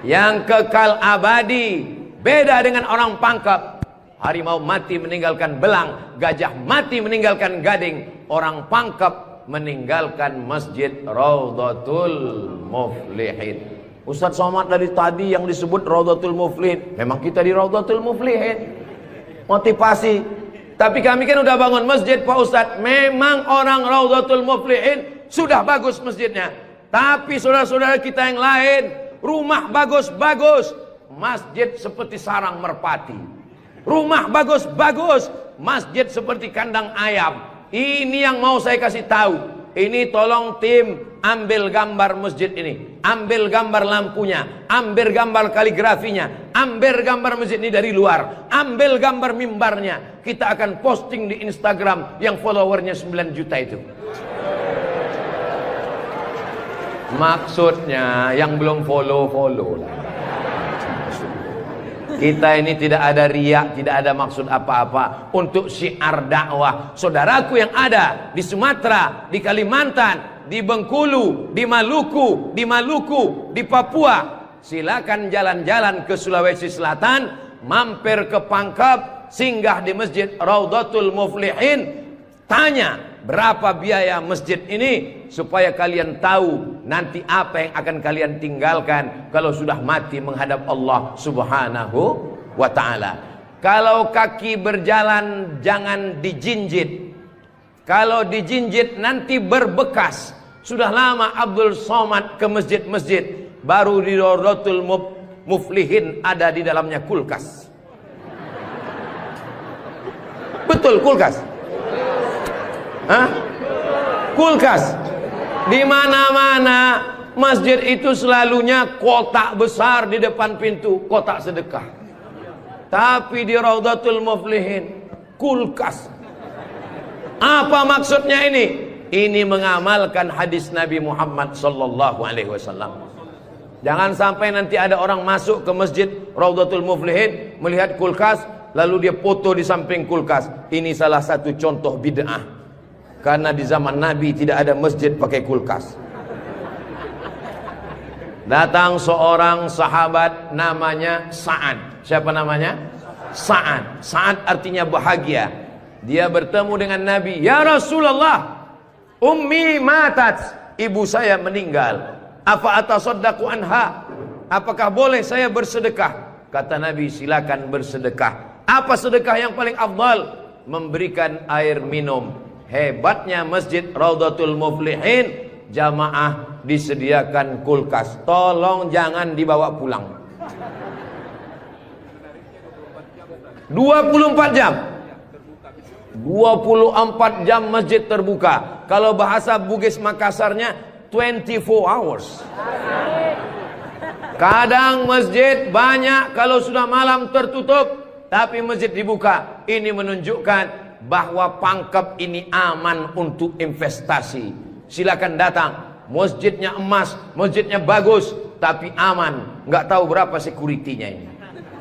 Speaker 1: Yang kekal abadi beda dengan orang Pangkep. Harimau mati meninggalkan belang, gajah mati meninggalkan gading. Orang Pangkep meninggalkan Masjid Raudhatul Muflihin. Ustaz Somad dari tadi yang disebut Raudhatul Muflihin, memang kita di Raudhatul Muflihin. Motivasi. Tapi kami kan udah bangun masjid Pak Ustaz. Memang orang Raudhatul Muflihin sudah bagus masjidnya. Tapi saudara-saudara kita yang lain, rumah bagus-bagus, masjid seperti sarang merpati. Rumah bagus-bagus, masjid seperti kandang ayam. Ini yang mau saya kasih tahu. Ini tolong tim ambil gambar masjid ini, ambil gambar lampunya, ambil gambar kaligrafinya, ambil gambar masjid ini dari luar, ambil gambar mimbarnya. Kita akan posting di Instagram yang followernya 9 juta itu. Maksudnya yang belum follow lah. Kita ini tidak ada riak, tidak ada maksud apa-apa. Untuk syiar dakwah saudaraku yang ada di Sumatera, di Kalimantan, di Bengkulu, di Maluku, di Papua, silakan jalan-jalan ke Sulawesi Selatan, mampir ke Pangkep, singgah di Masjid Raudhatul Muflihin, tanya berapa biaya masjid ini, supaya kalian tahu nanti apa yang akan kalian tinggalkan kalau sudah mati menghadap Allah Subhanahu wa ta'ala. Kalau kaki berjalan jangan dijinjit. Kalau dijinjit nanti berbekas. Sudah lama Abdul Somad ke masjid-masjid, baru di Raudhatul Muflihin ada di dalamnya kulkas. Betul kulkas? Hah? Kulkas. Di mana-mana masjid itu selalunya kotak besar di depan pintu, kotak sedekah. Tapi di Raudhatul Muflihin kulkas. Apa maksudnya ini? Ini mengamalkan hadis Nabi Muhammad sallallahu alaihi wasallam. Jangan sampai nanti ada orang masuk ke masjid Raudhatul Muflihin melihat kulkas lalu dia foto di samping kulkas. Ini salah satu contoh bid'ah. Karena di zaman Nabi tidak ada masjid pakai kulkas. Datang seorang sahabat namanya Sa'ad. Siapa namanya? Sa'ad. Sa'ad artinya bahagia. Dia bertemu dengan Nabi. Ya Rasulullah, ummi matat, ibu saya meninggal. Apa atasaddaqu anha? Apakah boleh saya bersedekah? Kata Nabi, silakan bersedekah. Apa sedekah yang paling afdal? Memberikan air minum. Hebatnya masjid Raudhatul Muflihin, jamaah disediakan kulkas. Tolong jangan dibawa pulang. 24 jam. 24 jam masjid terbuka. Kalau bahasa Bugis Makassarnya 24 hours. Kadang masjid banyak kalau sudah malam tertutup, tapi masjid dibuka. Ini menunjukkan bahwa Pangkep ini aman untuk investasi. Silakan datang. Masjidnya emas, masjidnya bagus, tapi aman. Nggak tahu berapa security-nya ini.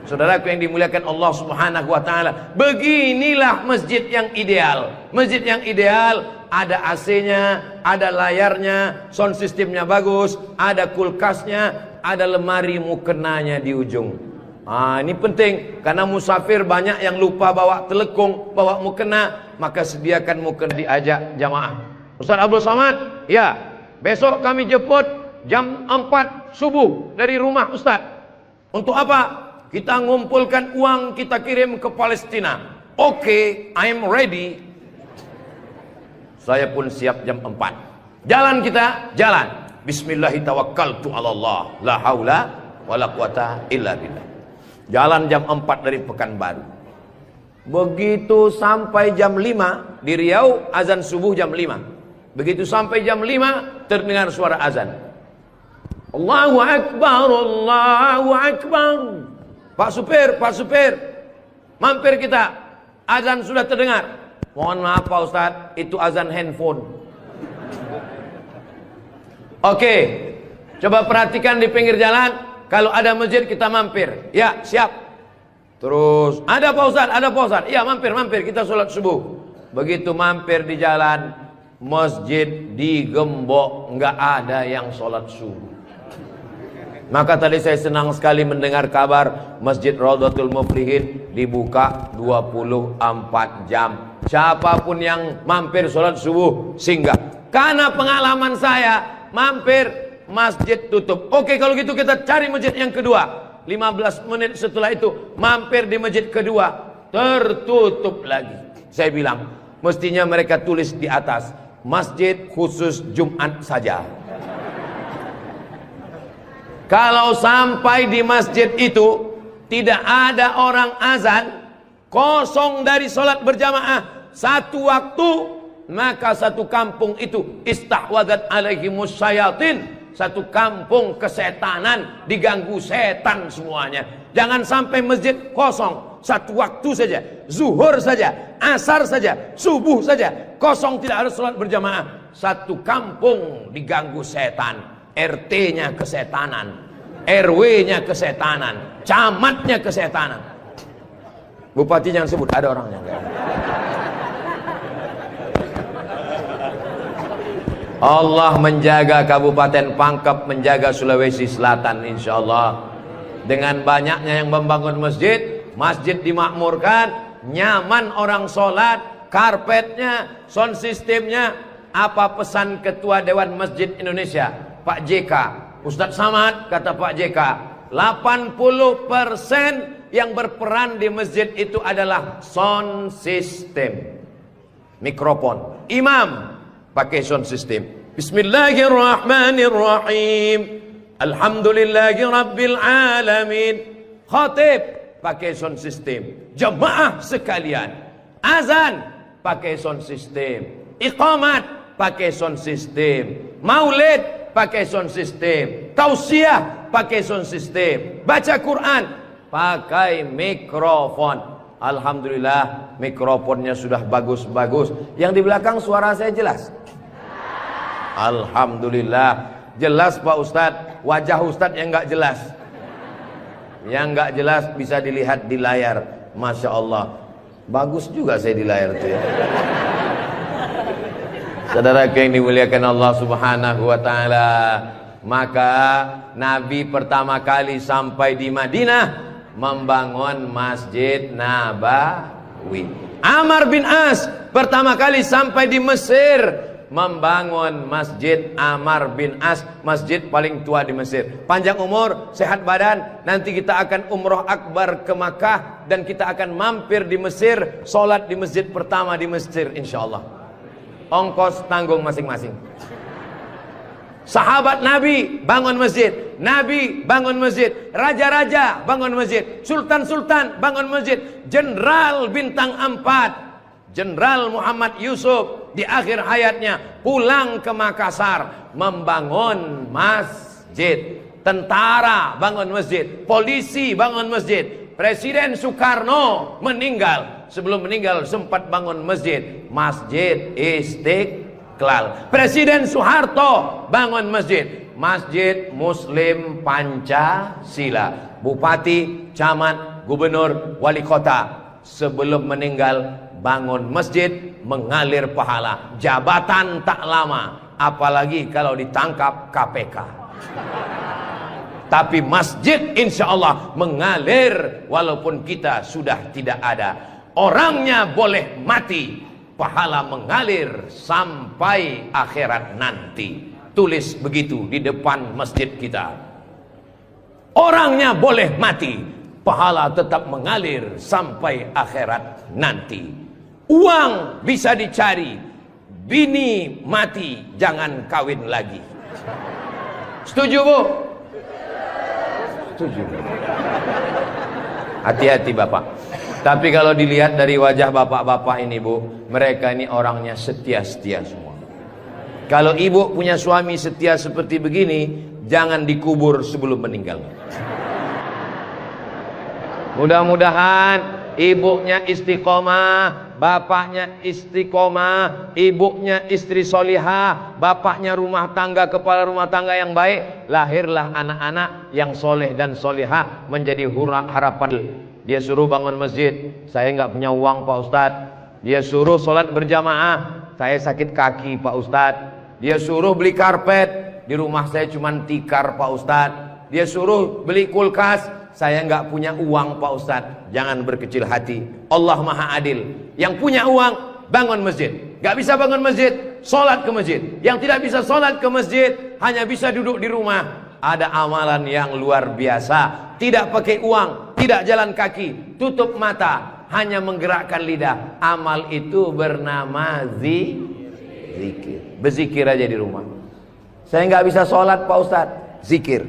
Speaker 1: Saudaraku yang dimuliakan Allah Subhanahu wa taala, beginilah masjid yang ideal. Masjid yang ideal ada AC-nya, ada layarnya, sound systemnya bagus, ada kulkasnya, ada lemari mukenanya di ujung. Ini penting karena musafir banyak yang lupa bawa telekung, bawa mukena, maka sediakan mukena. Diajak jamaah. Ustaz Abdul Somad, ya, besok kami jemput jam 4 subuh dari rumah Ustaz. Untuk apa? Kita ngumpulkan uang, kita kirim ke Palestina. Oke, I'm ready. Saya pun siap jam 4. Jalan kita, jalan. Bismillahirrahmanirrahim. La haula wala quwata illa billah. Jalan jam 4 dari Pekanbaru. Begitu sampai jam 5 di Riau, azan subuh jam 5. Begitu sampai jam 5 terdengar suara azan. Allahu Akbar, Allahu Akbar. Pak supir, mampir kita. Azan sudah terdengar. Mohon maaf Pak Ustadz, itu azan handphone. Oke, coba perhatikan di pinggir jalan. Kalau ada masjid kita mampir. Ya, siap. Terus, ada Pak Ustadz, ada Pak Ustadz. Iya, mampir, kita sholat subuh. Begitu mampir di jalan, masjid digembok, nggak ada yang sholat subuh. Maka tadi saya senang sekali mendengar kabar Masjid Raudhatul Muflihin dibuka 24 jam. Siapapun yang mampir sholat subuh singgah. Karena pengalaman saya mampir masjid tutup. Oke, kalau gitu kita cari masjid yang kedua. 15 menit setelah itu mampir di masjid kedua, tertutup lagi. Saya bilang mestinya mereka tulis di atas, masjid khusus Jumat saja. Kalau sampai di masjid itu tidak ada orang azan, kosong dari sholat berjamaah satu waktu, maka satu kampung itu istahwadat alaihimus syayatin. Satu kampung kesetanan, diganggu setan semuanya. Jangan sampai masjid kosong satu waktu saja, zuhur saja, asar saja, subuh saja, kosong tidak harus sholat berjamaah. Satu kampung diganggu setan. RT-nya kesetanan, RW-nya kesetanan, camatnya kesetanan. Bupati jangan sebut, ada orangnya. Allah menjaga Kabupaten Pangkep, menjaga Sulawesi Selatan, insya Allah. Dengan banyaknya yang membangun masjid, masjid dimakmurkan, nyaman orang sholat, karpetnya, sound systemnya. Apa pesan Ketua Dewan Masjid Indonesia, Pak JK? Ustadz Samad, kata Pak JK, 80% yang berperan di masjid itu adalah sound system, mikrofon. Imam pakai sound system. Bismillahirrahmanirrahim. Alhamdulillahi rabbil alamin. Khatib pakai sound system. Jamaah sekalian, azan pakai sound system. Iqamat pakai sound system. Maulid pakai sound system. Tausiah pakai sound system. Baca Quran pakai mikrofon. Alhamdulillah mikrofonnya sudah bagus-bagus. Yang di belakang suara saya jelas? Alhamdulillah jelas Pak Ustadz. Wajah Ustadz yang nggak jelas. Yang nggak jelas bisa dilihat di layar. Masya Allah, bagus juga saya di layar itu ya. Saudara yang dimuliakan Allah Subhanahu wa Ta'ala, maka Nabi pertama kali sampai di Madinah membangun Masjid Nabawi. Amr bin As pertama kali sampai di Mesir membangun Masjid Amr bin As, masjid paling tua di Mesir. Panjang umur, sehat badan, nanti kita akan umroh akbar ke Makkah dan kita akan mampir di Mesir, sholat di masjid pertama di Mesir insyaallah. Ongkos tanggung masing-masing. Sahabat Nabi bangun masjid, Nabi bangun masjid, raja-raja bangun masjid, sultan-sultan bangun masjid, jenderal bintang 4, Jenderal Muhammad Yusuf di akhir hayatnya pulang ke Makassar membangun masjid, tentara bangun masjid, polisi bangun masjid, Presiden Soekarno meninggal, sebelum meninggal sempat bangun masjid, Masjid Istiqlal. Presiden Soeharto bangun masjid, Masjid Muslim Pancasila. Bupati, camat, gubernur, wali kota sebelum meninggal bangun masjid, mengalir pahala. Jabatan tak lama, apalagi kalau ditangkap KPK. Tapi masjid insya Allah mengalir walaupun kita sudah tidak ada. Orangnya boleh mati, pahala mengalir sampai akhirat nanti. Tulis begitu di depan masjid kita. Orangnya boleh mati, pahala tetap mengalir sampai akhirat nanti. Uang bisa dicari, bini mati jangan kawin lagi. Setuju Bu? Setuju. Hati-hati Bapak. Tapi kalau dilihat dari wajah bapak-bapak ini Bu, mereka ini orangnya setia-setia semua. Kalau ibu punya suami setia seperti begini, jangan dikubur sebelum meninggal. Mudah-mudahan ibunya istiqomah, bapaknya istiqomah, ibunya istri solihah, bapaknya rumah tangga, kepala rumah tangga yang baik, lahirlah anak-anak yang soleh dan solihah menjadi harapan. Dia suruh bangun masjid, saya nggak punya uang Pak Ustadz. Dia suruh sholat berjamaah, saya sakit kaki Pak Ustadz. Dia suruh beli karpet, di rumah saya cuma tikar Pak Ustadz. Dia suruh beli kulkas, saya nggak punya uang Pak Ustadz. Jangan berkecil hati, Allah Maha Adil. Yang punya uang bangun masjid, nggak bisa bangun masjid, sholat ke masjid. Yang tidak bisa sholat ke masjid, hanya bisa duduk di rumah. Ada amalan yang luar biasa, tidak pakai uang, tidak jalan kaki, tutup mata, hanya menggerakkan lidah. Amal itu bernama zikir. Berzikir aja di rumah. Saya nggak bisa sholat Pak Ustadz, zikir.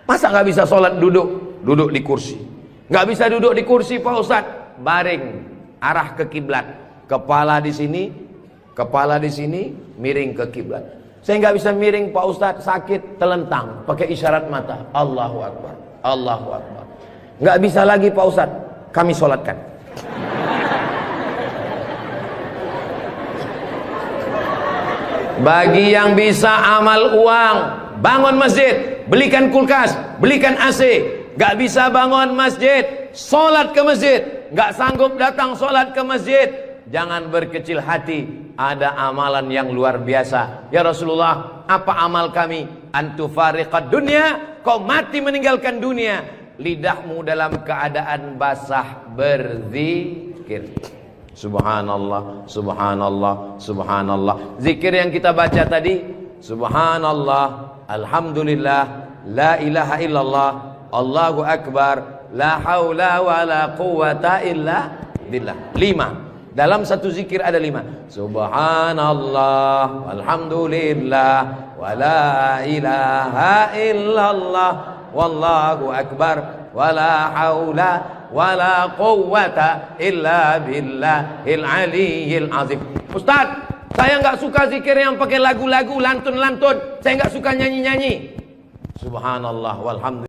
Speaker 1: Masa nggak bisa sholat duduk? Duduk di kursi. Nggak bisa duduk di kursi Pak Ustadz, baring, arah ke kiblat. Kepala di sini, miring ke kiblat. Saya nggak bisa miring Pak Ustadz, sakit, telentang, pakai isyarat mata. Allahu Akbar, Allahu Akbar. Nggak bisa lagi Pak Ustadz, kami sholatkan. Bagi yang bisa amal uang, bangun masjid, belikan kulkas, belikan AC. Nggak bisa bangun masjid, sholat ke masjid. Nggak sanggup datang sholat ke masjid, jangan berkecil hati. Ada amalan yang luar biasa. Ya Rasulullah, apa amal kami? Antufariqad dunya, kau mati meninggalkan dunia. Lidahmu dalam keadaan basah berzikir. Subhanallah, subhanallah, subhanallah. Zikir yang kita baca tadi, subhanallah, alhamdulillah, la ilaha illallah, Allahu akbar, la haula wa la quwata illa billah. 5. Dalam satu zikir ada 5. Subhanallah, alhamdulillah, wa la ilaha illallah, wallahu akbar, wa la haula wa la quwwata illa billahil aliyyil azim. Ustaz, saya nggak suka zikir yang pakai lagu-lagu, lantun-lantun. Saya nggak suka nyanyi-nyanyi. Subhanallah walhamdulillah.